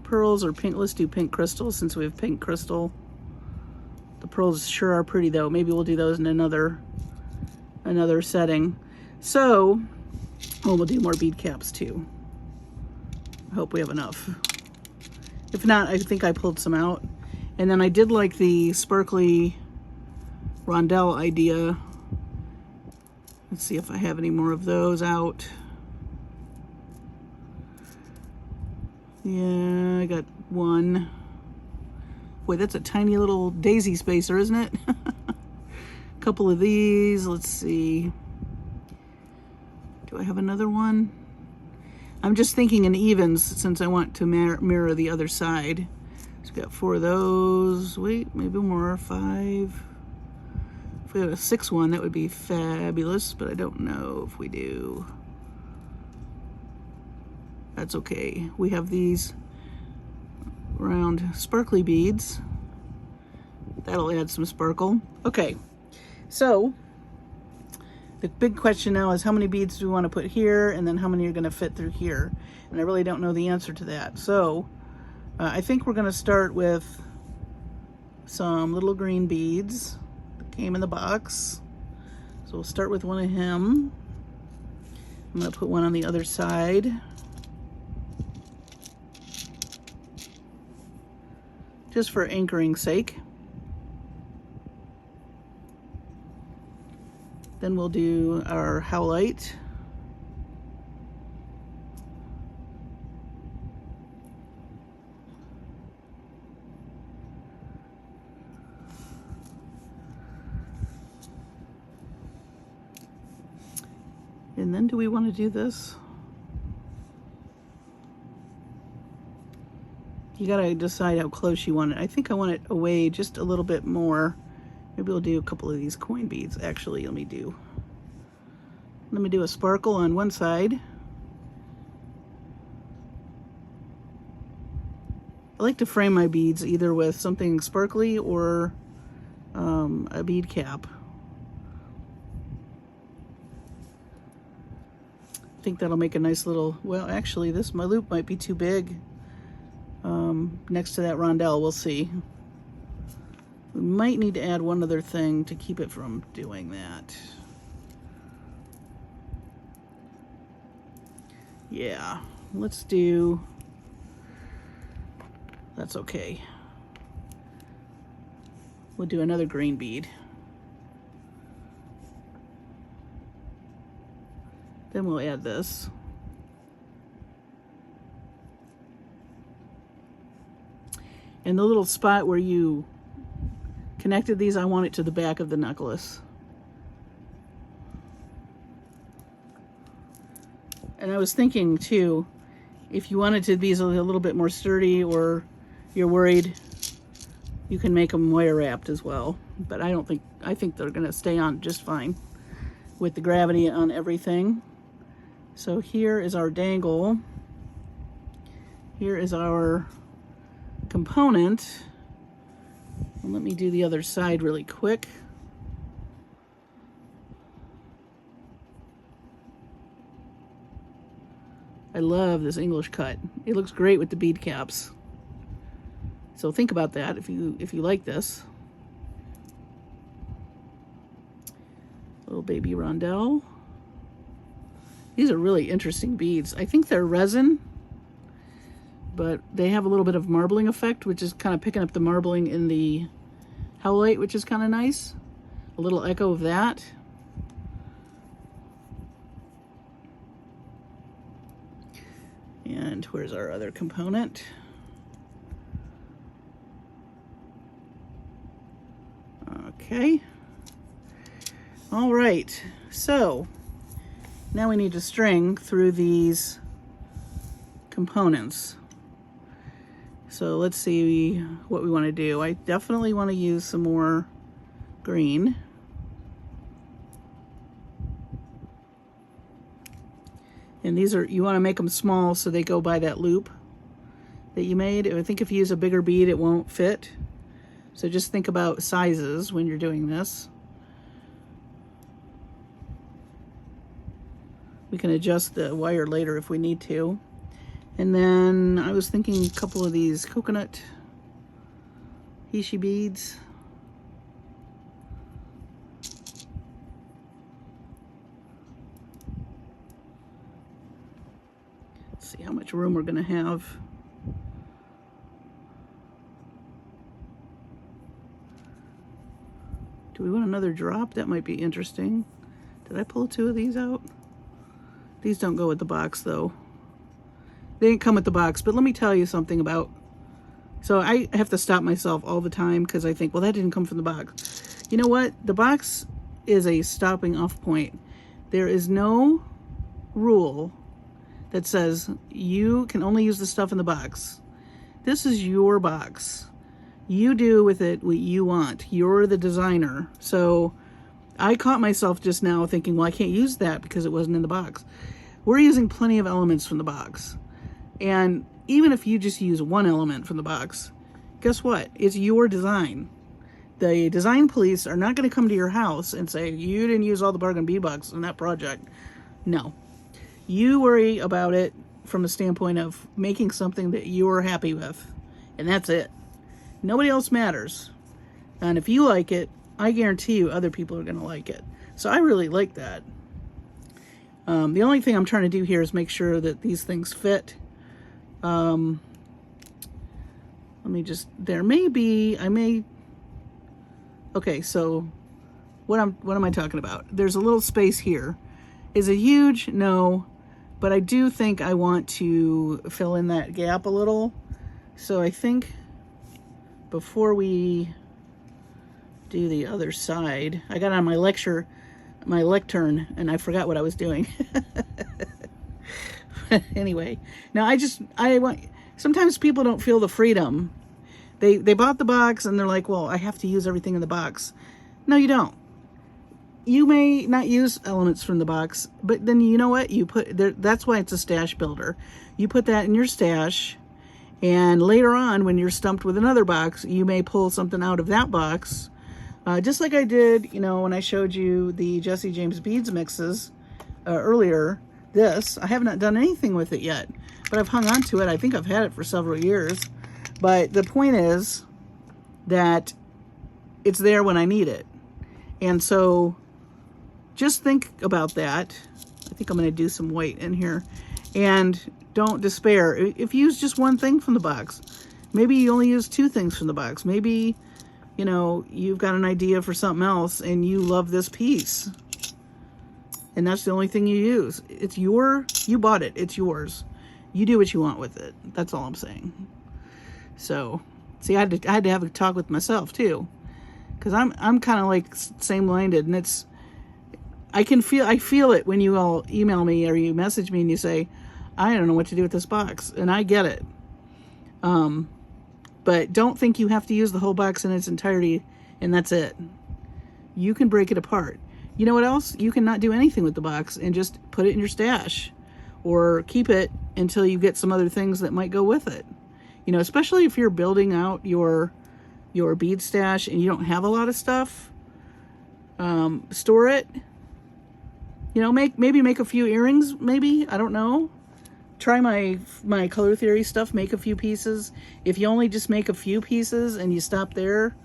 pearls, or pink, let's do pink crystals since we have pink crystal. The pearls sure are pretty though. Maybe we'll do those in another setting. So, oh, we'll do more bead caps too. I hope we have enough. If not, I think I pulled some out. And then I did like the sparkly rondelle idea. Let's see if I have any more of those out. Yeah, I got one. Boy, that's a tiny little daisy spacer, isn't it? A couple of these. Let's see. Do I have another one? I'm just thinking in evens since I want to mirror the other side. So we've got 4 of those. Wait, maybe more. 5. If we had a 6th one, that would be fabulous, but I don't know if we do. That's okay. We have these round sparkly beads. That'll add some sparkle. Okay, so the big question now is how many beads do we want to put here, and then how many are going to fit through here? And I really don't know the answer to that. So I think we're going to start with some little green beads that came in the box. So we'll start with one of him. I'm going to put one on the other side. Just for anchoring sake. Then we'll do our howlite. And then do we want to do this? You gotta decide how close you want it. I think I want it away just a little bit more. Maybe we'll do a couple of these coin beads. Actually, let me do a sparkle on one side. I like to frame my beads either with something sparkly or a bead cap. I think that'll make a nice little, well, actually my loop might be too big. Next to that rondelle, we'll see. We might need to add one other thing to keep it from doing that. Yeah, let's do, that's okay. We'll do another green bead. Then we'll add this. And the little spot where you connected these, I want it to the back of the necklace. And I was thinking too, if you wanted to be a little bit more sturdy, or you're worried, you can make them wire wrapped as well. But I think they're gonna stay on just fine with the gravity on everything. So here is our dangle. Here is our component. And let me do the other side really quick. I love this English cut. It looks great with the bead caps. So think about that if you like this. Little baby rondelle. These are really interesting beads. I think they're resin, but they have a little bit of marbling effect, which is kind of picking up the marbling in the howlite, which is kind of nice. A little echo of that. And where's our other component? Okay. All right. So now we need to string through these components. So let's see what we want to do. I definitely want to use some more green. And these are, you want to make them small so they go by that loop that you made. I think if you use a bigger bead, it won't fit. So just think about sizes when you're doing this. We can adjust the wire later if we need to. And then I was thinking a couple of these coconut Hishi beads. See how much room we're going to have. Do we want another drop? That might be interesting. Did I pull two of these out? These don't go with the box though. They didn't come with the box, but let me tell you something about, so I have to stop myself all the time because I think, well, that didn't come from the box. You know what? The box is a stopping off point. There is no rule that says you can only use the stuff in the box. This is your box. You do with it what you want. You're the designer. So I caught myself just now thinking, well, I can't use that because it wasn't in the box. We're using plenty of elements from the box. And even if you just use one element from the box, guess what? It's your design. The design police are not going to come to your house and say, you didn't use all the bargain bead box in that project. No. You worry about it from the standpoint of making something that you're happy with, and that's it. Nobody else matters. And if you like it, I guarantee you other people are going to like it. So I really like that. The only thing I'm trying to do here is make sure that these things fit. Let me just, there may be, okay, so what am I talking about? There's a little space here. Is it huge? No. But I do think I want to fill in that gap a little. So I think before we do the other side, I got on my lectern, and I forgot what I was doing. Anyway, now I want, sometimes people don't feel the freedom. They bought the box and they're like, well, I have to use everything in the box. No, you don't. You may not use elements from the box, but then you know what? You put there, that's why it's a stash builder. You put that in your stash, and later on when you're stumped with another box, you may pull something out of that box. Just like I did, you know, when I showed you the Jesse James beads mixes earlier. This, I have not done anything with it yet, but I've hung on to it. I think I've had it for several years. But the point is that it's there when I need it. And so just think about that. I think I'm going to do some white in here. And don't despair. If you use just one thing from the box, maybe you only use two things from the box. Maybe, you know, you've got an idea for something else and you love this piece. And that's the only thing you use. It's you bought it. It's yours. You do what you want with it. That's all I'm saying. So, see, I had to have a talk with myself too. Because I'm kind of like same-minded, and I feel it when you all email me or you message me and you say, I don't know what to do with this box, and I get it. But don't think you have to use the whole box in its entirety and that's it. You can break it apart. You know what else? You can not do anything with the box and just put it in your stash or keep it until you get some other things that might go with it. You know, especially if you're building out your bead stash and you don't have a lot of stuff, store it. You know, maybe make a few earrings, maybe, I don't know. Try my color theory stuff, make a few pieces. If you only just make a few pieces and you stop there,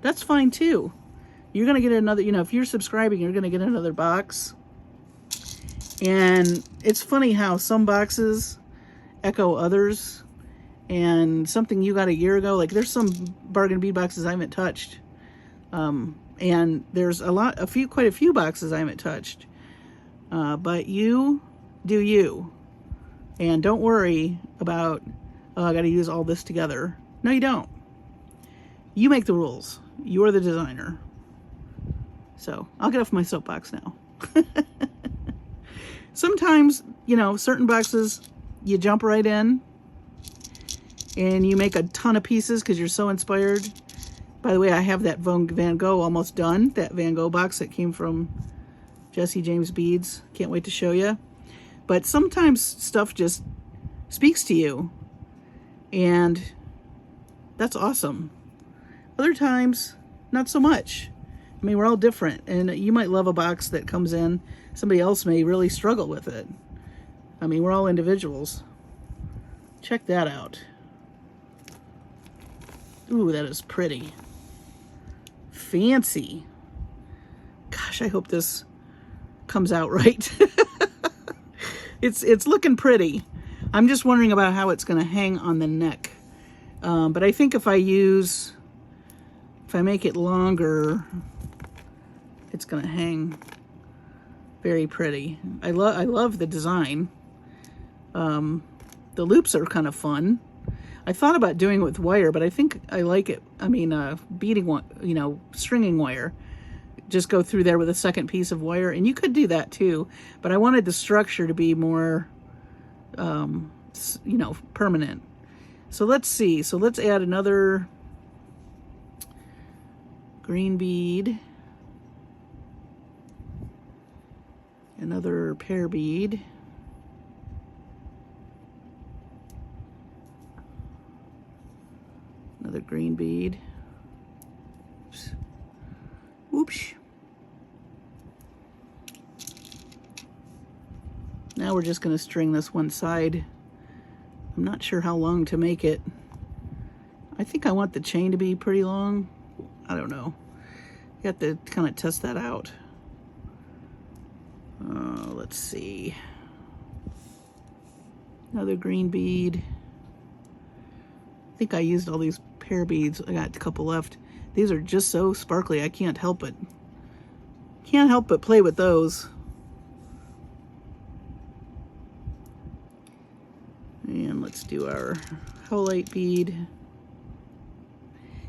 that's fine too. You're gonna get another, you know, if you're subscribing, you're gonna get another box. And it's funny how some boxes echo others. And something you got a year ago, like there's some bargain bead boxes I haven't touched. And there's quite a few boxes I haven't touched. But you do you. And don't worry about, oh, I got to use all this together. No, you don't. You make the rules. You're the designer. So I'll get off my soapbox now. Sometimes, you know, certain boxes you jump right in and you make a ton of pieces because you're so inspired. By the way, I have that Van Gogh almost done. That Van Gogh box that came from Jesse James Beads. Can't wait to show you. But sometimes stuff just speaks to you. And that's awesome. Other times, not so much. I mean, we're all different. And you might love a box that comes in. Somebody else may really struggle with it. I mean, we're all individuals. Check that out. Ooh, that is pretty. Fancy. Gosh, I hope this comes out right. It's looking pretty. I'm just wondering about how it's going to hang on the neck. But I think if I make it longer, it's going to hang very pretty. I love the design. The loops are kind of fun. I thought about doing it with wire, but I think I like it. I mean, beading one, you know, stringing wire. Just go through there with a second piece of wire, and you could do that too. But I wanted the structure to be more, you know, permanent. So let's see. So let's add another green bead, another pear bead. Another green bead. Oops. Now we're just going to string this one side. I'm not sure how long to make it. I think I want the chain to be pretty long. I don't know. You have to kind of test that out. Let's see. Another green bead. I think I used all these pear beads. I got a couple left. These are just so sparkly. I can't help it. Can't help but play with those. And let's do our Howlite bead.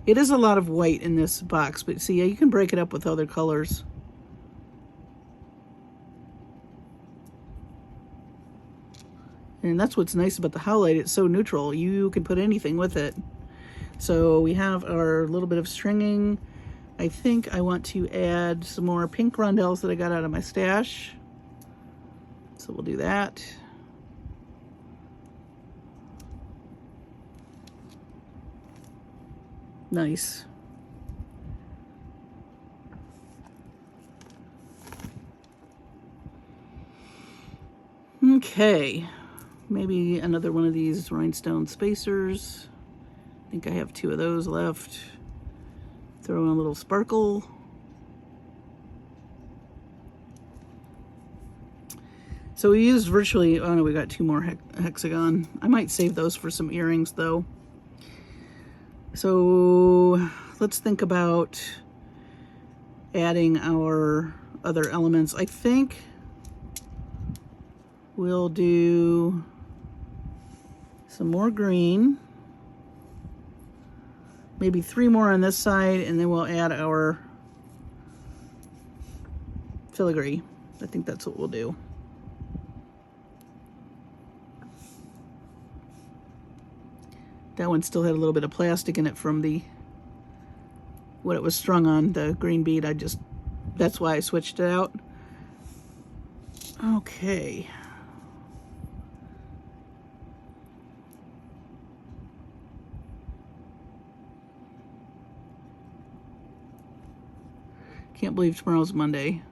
It is a lot of white in this box, but see, you can break it up with other colors. And that's what's nice about the Howlite. It's so neutral. You can put anything with it. So we have our little bit of stringing. I think I want to add some more pink rondelles that I got out of my stash. So we'll do that. Nice. Okay. Maybe another one of these rhinestone spacers. I think I have 2 of those left. Throw in a little sparkle. So we used virtually, oh no, we got 2 more hexagon. I might save those for some earrings though. So let's think about adding our other elements. I think we'll do some more green. Maybe 3 more on this side, and then we'll add our filigree. I think that's what we'll do. That one still had a little bit of plastic in it from what it was strung on, the green bead. That's why I switched it out. Okay. Can't believe tomorrow's Monday.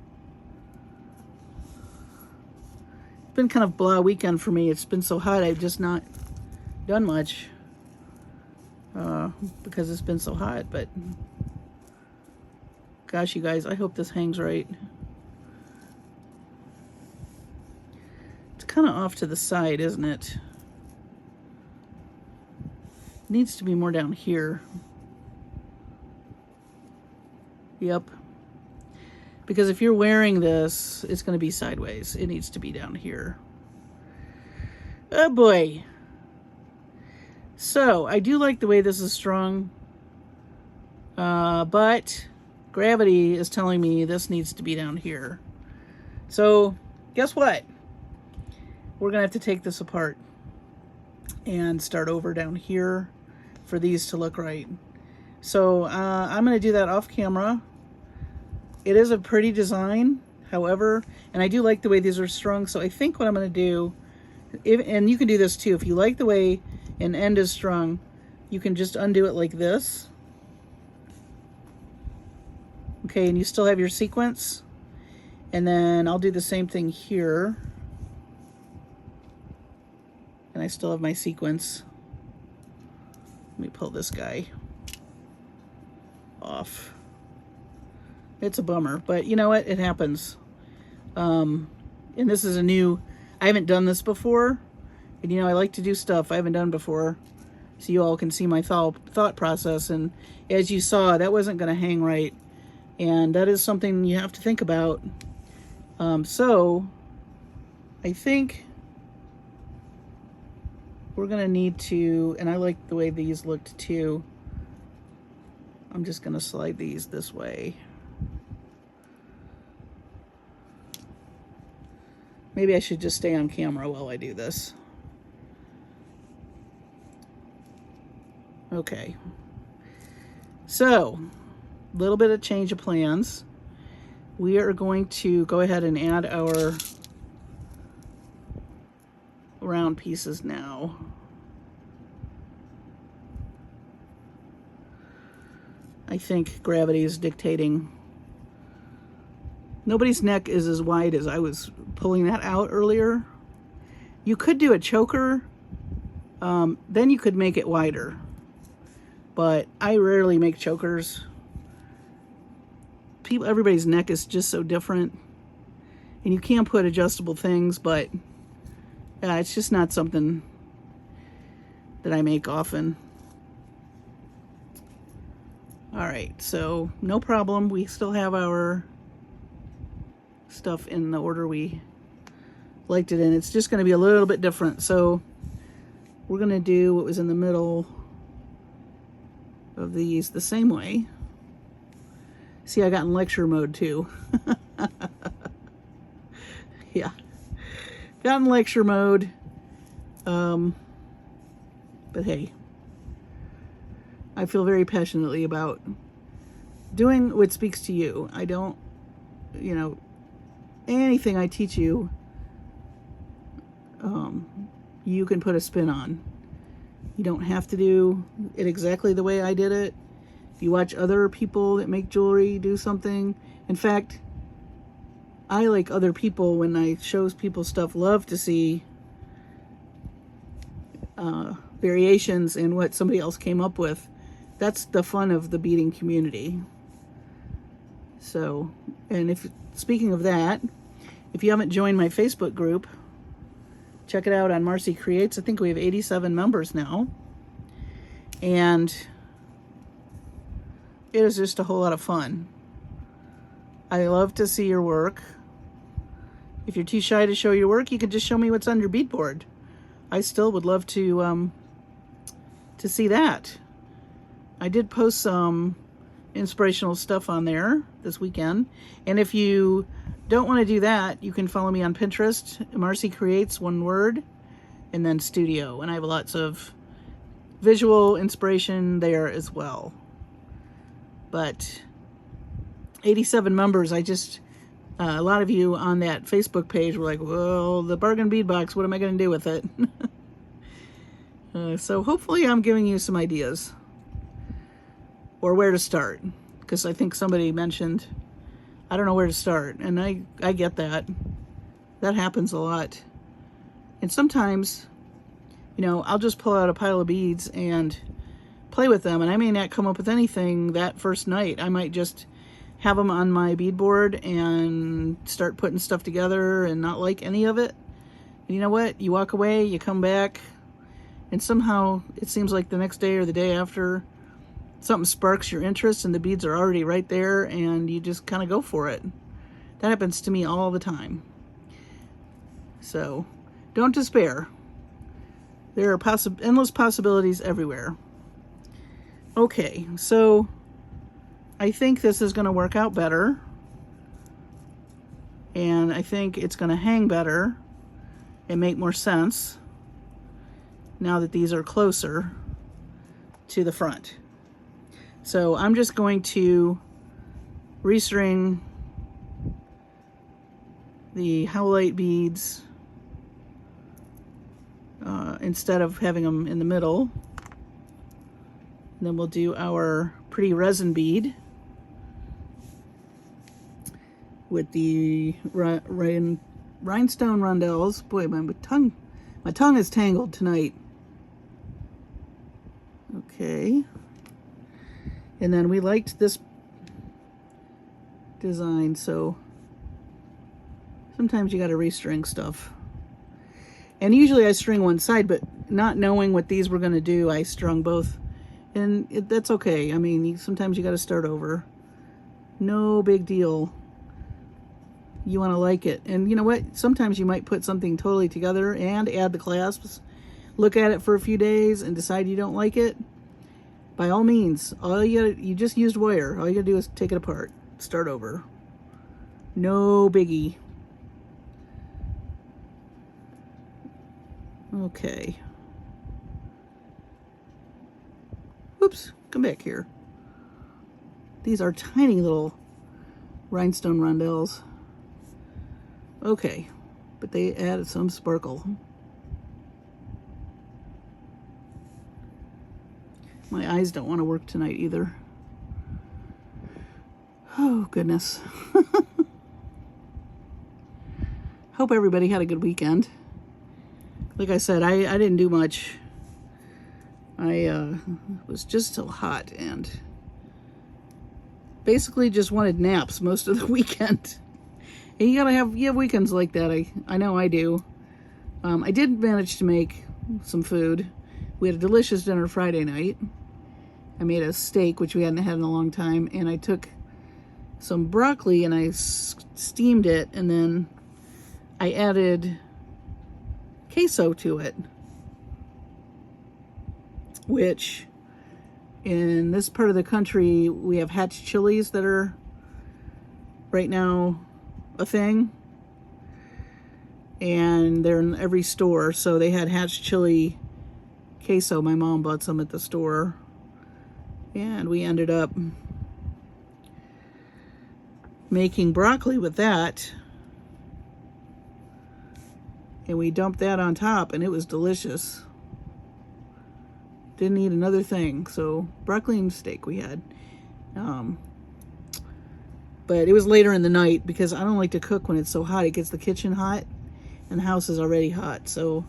It's been kind of blah weekend for me. It's been so hot, I've just not done much because it's been so hot. But gosh, you guys, I hope this hangs right. It's kind of off to the side, isn't it? It needs to be more down here. Yep. Because if you're wearing this, it's going to be sideways. It needs to be down here. Oh boy. So, I do like the way this is strung. But gravity is telling me this needs to be down here. So, guess what? We're going to have to take this apart and start over down here for these to look right. So, I'm going to do that off camera. It is a pretty design, however, and I do like the way these are strung, so I think what I'm going to do, and you can do this too, if you like the way an end is strung, you can just undo it like this. Okay, and you still have your sequence, and then I'll do the same thing here. And I still have my sequence. Let me pull this guy off. It's a bummer, but you know what? It happens. And this is I haven't done this before. And you know, I like to do stuff I haven't done before, so you all can see my thought process. And as you saw, that wasn't going to hang right. And that is something you have to think about. So I think we're going to need to, and I like the way these looked too. I'm just going to slide these this way. Maybe I should just stay on camera while I do this. Okay. So, a little bit of change of plans. We are going to go ahead and add our round pieces now. I think gravity is dictating. Nobody's neck is as wide as I was pulling that out earlier. You could do a choker, then you could make it wider. But I rarely make chokers. Everybody's neck is just so different. And you can put adjustable things, but it's just not something that I make often. All right, so no problem. We still have our stuff in the order we liked it in. It's just going to be a little bit different. So we're going to do what was in the middle of these the same way. See, I got in lecture mode too. Yeah, got in lecture mode. But hey, I feel very passionately about doing what speaks to you. I don't, you know, anything I teach you, you can put a spin on. You don't have to do it exactly the way I did it. If you watch other people that make jewelry do something, in fact, I, like other people, when I show people stuff, love to see variations in what somebody else came up with. That's the fun of the beading community. So, and speaking of that, if you haven't joined my Facebook group, check it out on Marcie Creates. I think we have 87 members now. And it is just a whole lot of fun. I love to see your work. If you're too shy to show your work, you can just show me what's on your bead board. I still would love to see that. I did post some inspirational stuff on there this weekend. And if you don't want to do that, you can follow me on Pinterest, Marcie Creates, one word, and then Studio. And I have lots of visual inspiration there as well. But 87 members, a lot of you on that Facebook page were like, well, the bargain bead box, what am I going to do with it? So hopefully I'm giving you some ideas or where to start, because I think somebody mentioned, I don't know where to start, and I get that. That happens a lot. And sometimes, you know, I'll just pull out a pile of beads and play with them, and I may not come up with anything that first night. I might just have them on my bead board and start putting stuff together and not like any of it. And you know what? You walk away, you come back, and somehow it seems like the next day or the day after, something sparks your interest and the beads are already right there and you just kind of go for it. That happens to me all the time. So don't despair. There are endless possibilities everywhere. Okay, so I think this is going to work out better, and I think it's going to hang better and make more sense now that these are closer to the front. So I'm just going to restring the howlite beads instead of having them in the middle. And then we'll do our pretty resin bead with the rhinestone rondelles. Boy, my tongue is tangled tonight. Okay. And then we liked this design, so sometimes you got to restring stuff. And usually I string one side, but not knowing what these were going to do, I strung both. And that's okay. I mean, sometimes you got to start over. No big deal. You want to like it. And you know what? Sometimes you might put something totally together and add the clasps. Look at it for a few days and decide you don't like it. By all means, you just used wire. All you gotta do is take it apart, start over. No biggie. Okay. Oops, come back here. These are tiny little rhinestone rondelles. Okay, but they added some sparkle. My eyes don't want to work tonight either. Oh, goodness. Hope everybody had a good weekend. Like I said, I didn't do much. I was just so hot and basically just wanted naps most of the weekend. And you have weekends like that. I know I do. I did manage to make some food. We had a delicious dinner Friday night. I made a steak, which we hadn't had in a long time, and I took some broccoli and I steamed it, and then I added queso to it, which in this part of the country, we have hatch chilies that are right now a thing, and they're in every store. So they had hatch chili queso. My mom bought some at the store, and we ended up making broccoli with that, and we dumped that on top, and it was delicious. Didn't eat another thing. So broccoli and steak we had, but it was later in the night because I don't like to cook when it's so hot. It gets the kitchen hot and the house is already hot. So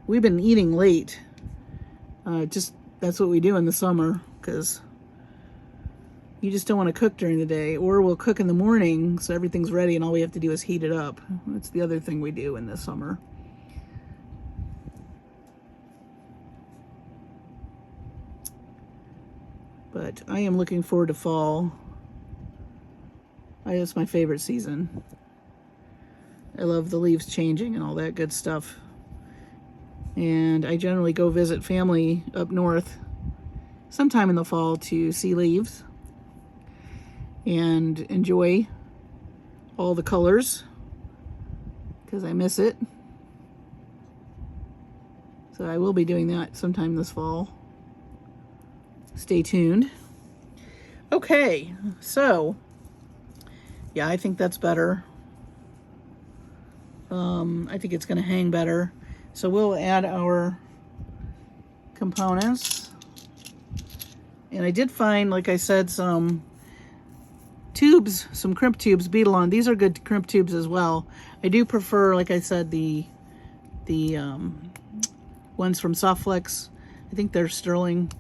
we've been eating late. Just that's what we do in the summer, because you just don't want to cook during the day, or we'll cook in the morning so everything's ready and all we have to do is heat it up. That's the other thing we do in the summer. But I am looking forward to fall. It's my favorite season. I love the leaves changing and all that good stuff. And I generally go visit family up north sometime in the fall to see leaves. and enjoy all the colors because I miss it. So I will be doing that sometime this fall. Stay tuned. Okay, so yeah, I think that's better. I think it's going to hang better. So we'll add our components. And I did find, like I said, some tubes, some crimp tubes, beadalon. These are good crimp tubes as well. I do prefer, like I said, the ones from Softflex. I think they're sterling,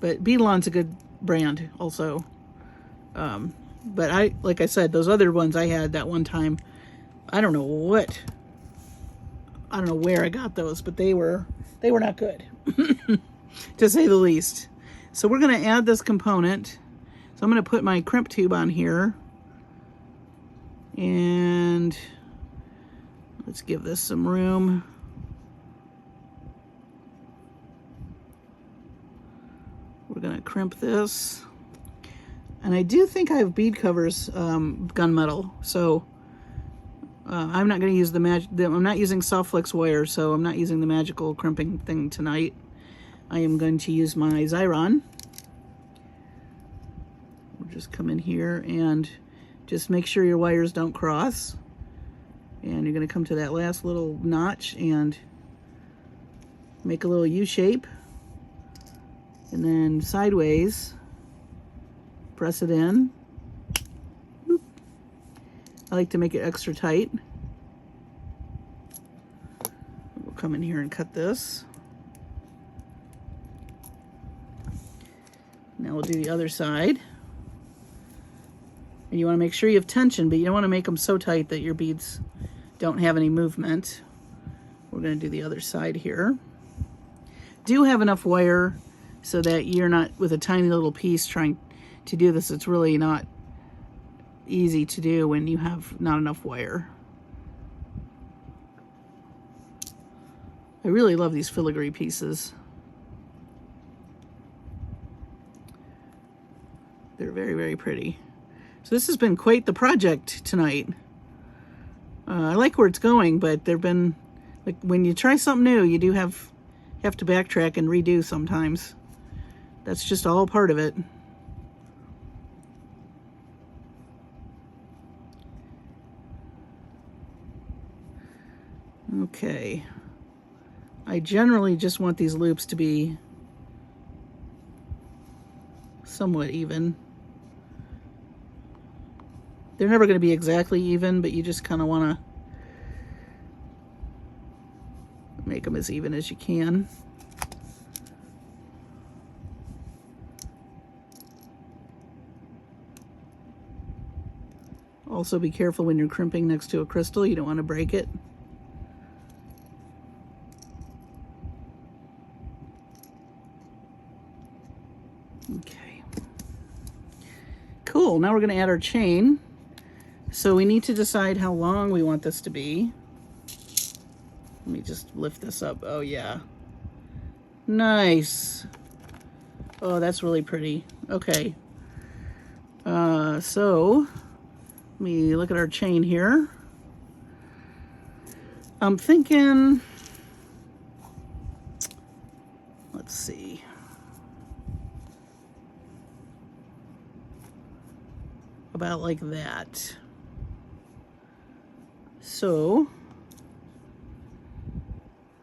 but beadalon's a good brand also. But like I said, those other ones I had that one time, I don't know where I got those, but they were not good, to say the least. So we're going to add this component. So I'm going to put my crimp tube on here, and let's give this some room. We're going to crimp this. And I do think I have bead covers, gunmetal, so I'm not going to use I'm not using Softflex wire, so I'm not using the magical crimping thing tonight. I am going to use my Xyron. We'll just come in here and just make sure your wires don't cross. And you're going to come to that last little notch and make a little U shape. And then sideways, press it in. Boop. I like to make it extra tight. We'll come in here and cut this. Now we'll do the other side. And you want to make sure you have tension, but you don't want to make them so tight that your beads don't have any movement. We're going to do the other side here. Do have enough wire so that you're not with a tiny little piece trying to do this. It's really not easy to do when you have not enough wire. I really love these filigree pieces. They're very, very pretty. So this has been quite the project tonight. I like where it's going, but there've been, like, when you try something new, you do have to backtrack and redo sometimes. That's just all part of it. Okay. I generally just want these loops to be somewhat even. They're never going to be exactly even, but you just kind of want to make them as even as you can. Also be careful when you're crimping next to a crystal. You don't want to break it. Okay. Cool. Now we're going to add our chain. So we need to decide how long we want this to be. Let me just lift this up. Oh yeah. Nice. Oh, that's really pretty. Okay. So let me look at our chain here. I'm thinking, let's see. About like that. So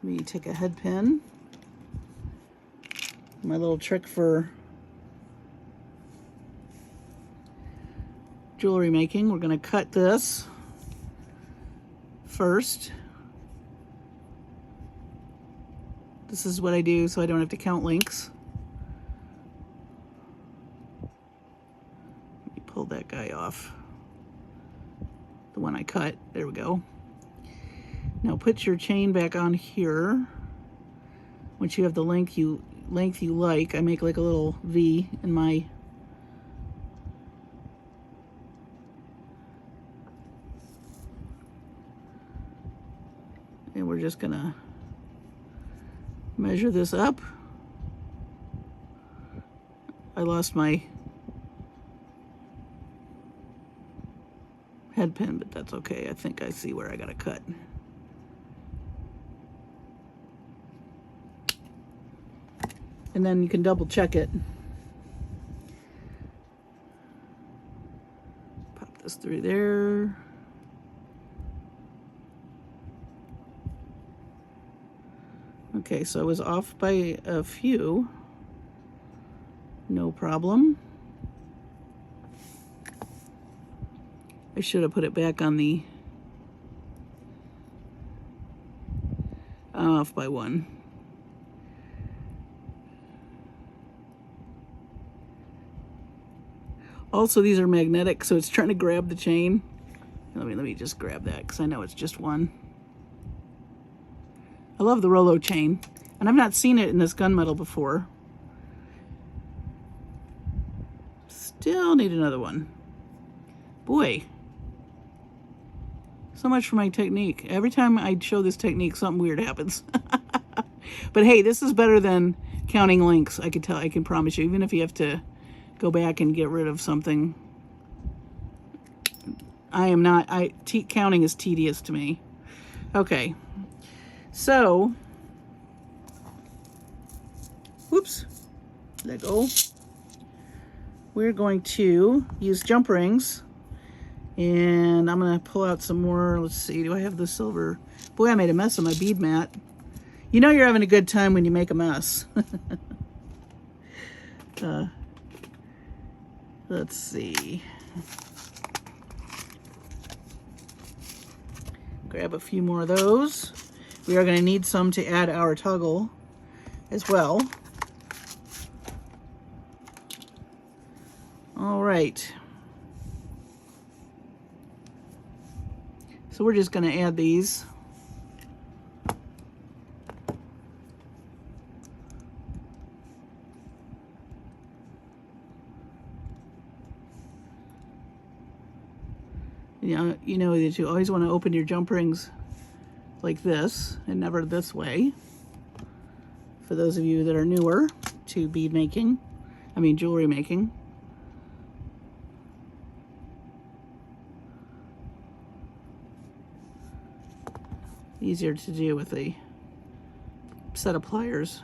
let me take a head pin. My little trick for jewelry making. We're going to cut this first. This is what I do so I don't have to count links. Let me pull that guy off. The one I cut. There we go. Now put your chain back on here. Once you have the length you like, I make like a little V in my and we're just gonna measure this up. I lost my head pin, but that's okay. I think I see where I got to cut. And then you can double check it. Pop this through there. Okay, so I was off by a few. No problem. I should have put it back on the... off by one. Also, these are magnetic, so it's trying to grab the chain. Let me just grab that because I know it's just one. I love the Rollo chain, and I've not seen it in this gunmetal before. Still need another one. Boy, so much for my technique. Every time I show this technique, something weird happens. But hey, this is better than counting links. I can promise you, even if you have to go back and get rid of something. Counting is tedious to me. Okay, so, whoops, let go. We're going to use jump rings, and I'm going to pull out some more. Let's see, do I have the silver? Boy, I made a mess of my bead mat. You know you're having a good time when you make a mess. Let's see. Grab a few more of those. We are going to need some to add our toggle as well. All right. So we're just going to add these. You know that you always want to open your jump rings like this and never this way. For those of you that are newer to bead making, jewelry making. Easier to do with a set of pliers.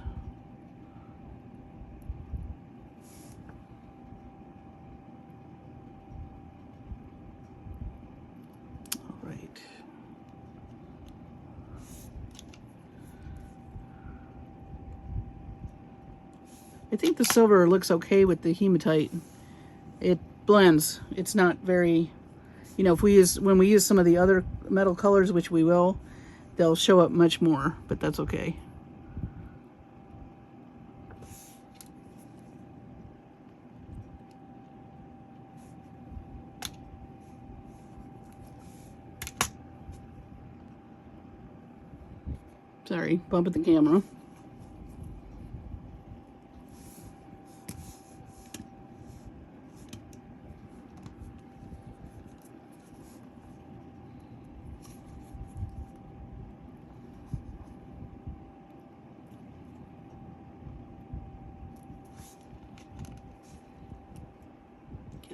I think the silver looks okay with the hematite. It blends. It's not very, when we use some of the other metal colors, which we will, they'll show up much more, but that's okay. Sorry, bumping the camera.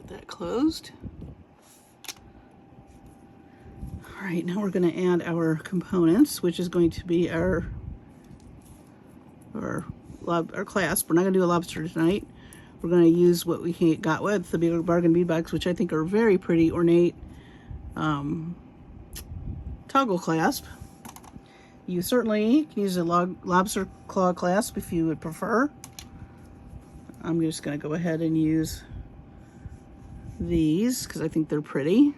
That closed. All right, now we're going to add our components, which is going to be our clasp. We're not going to do a lobster tonight. We're going to use what we got with the bargain bead box, which I think are very pretty, ornate toggle clasp. You certainly can use a lobster claw clasp if you would prefer. I'm just going to go ahead and use these because I think they're pretty.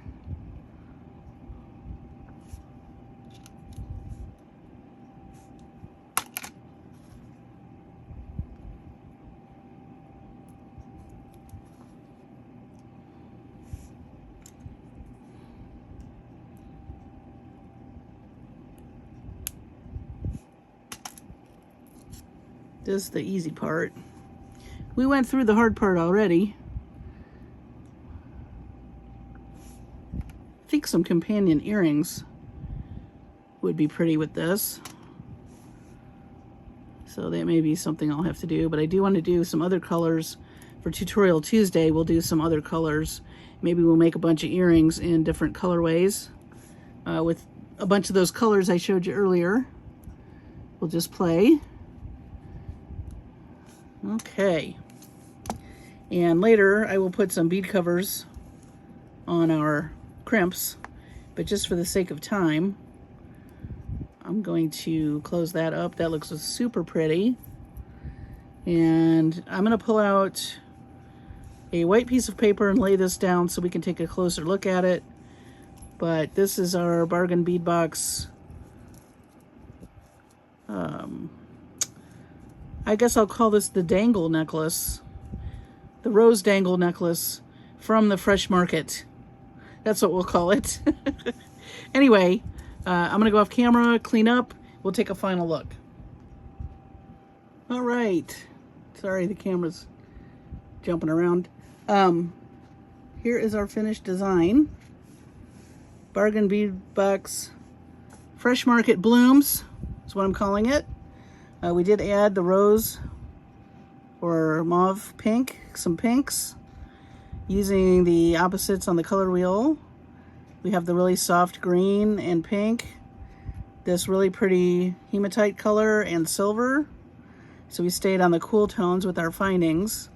This is the easy part. We went through the hard part already. I think some companion earrings would be pretty with this. So that may be something I'll have to do, but I do want to do some other colors for Tutorial Tuesday. We'll do some other colors, maybe we'll make a bunch of earrings in different colorways with a bunch of those colors I showed you earlier. We'll just play. Okay. And later I will put some bead covers on our crimps, but just for the sake of time, I'm going to close that up. That looks super pretty. And I'm going to pull out a white piece of paper and lay this down so we can take a closer look at it. But this is our bargain bead box. I guess I'll call this the dangle necklace. The rose dangle necklace from the fresh market. That's what we'll call it. Anyway, I'm going to go off camera, clean up. We'll take a final look. All right. Sorry, the camera's jumping around. Here is our finished design. Bargain bead box, fresh market blooms is what I'm calling it. We did add the rose or mauve pink, some pinks, using the opposites on the color wheel. We have the really soft green and pink, this really pretty hematite color and silver. So we stayed on the cool tones with our findings.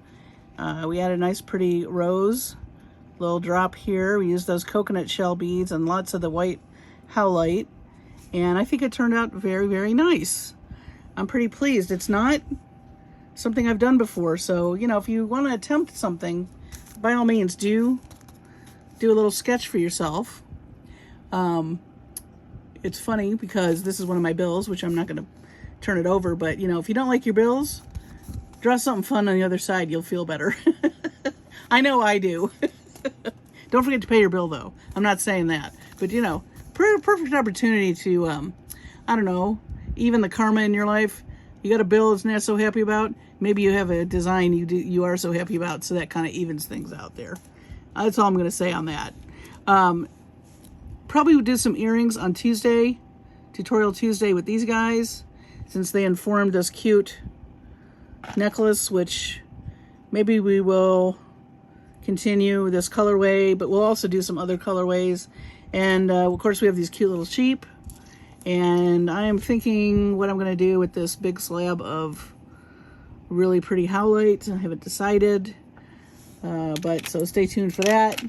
We added a nice pretty rose, little drop here. We used those coconut shell beads and lots of the white howlite. And I think it turned out very, very nice. I'm pretty pleased. It's not something I've done before. So, you know, if you want to attempt something, by all means, do a little sketch for yourself. It's funny because this is one of my bills, which I'm not going to turn it over. But, you know, if you don't like your bills, draw something fun on the other side. You'll feel better. I know I do. Don't forget to pay your bill, though. I'm not saying that. But, you know, perfect opportunity to, I don't know, even the karma in your life. You got a bill that's not so happy about. Maybe you have a design you are so happy about, so that kind of evens things out there. That's all I'm going to say on that. Probably would do some earrings on Tuesday, Tutorial Tuesday with these guys, since they informed us cute necklace, which maybe we will continue this colorway, but we'll also do some other colorways. And of course we have these cute little sheep. And I am thinking what I'm going to do with this big slab of really pretty howlite. I haven't decided, but so stay tuned for that.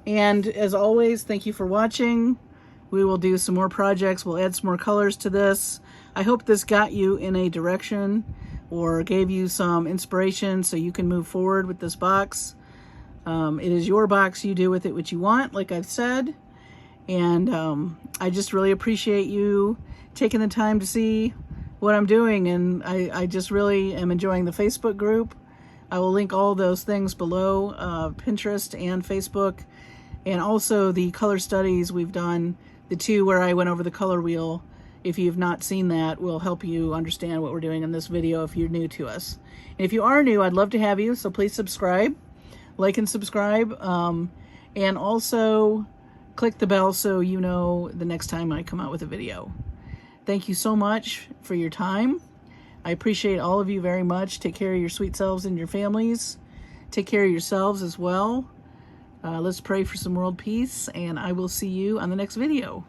And as always, thank you for watching. We will do some more projects. We'll add some more colors to this. I hope this got you in a direction or gave you some inspiration so you can move forward with this box. It is your box. You do with it what you want, like I've said. And I just really appreciate you taking the time to see what I'm doing. And I just really am enjoying the Facebook group. I will link all those things below, Pinterest and Facebook. And also the color studies we've done, the two where I went over the color wheel. If you've not seen that, will help you understand what we're doing in this video if you're new to us. And if you are new, I'd love to have you, so please subscribe, like and subscribe, and also click the bell so you know the next time I come out with a video. Thank you so much for your time. I appreciate all of you very much. Take care of your sweet selves and your families. Take care of yourselves as well. Let's pray for some world peace, and I will see you on the next video.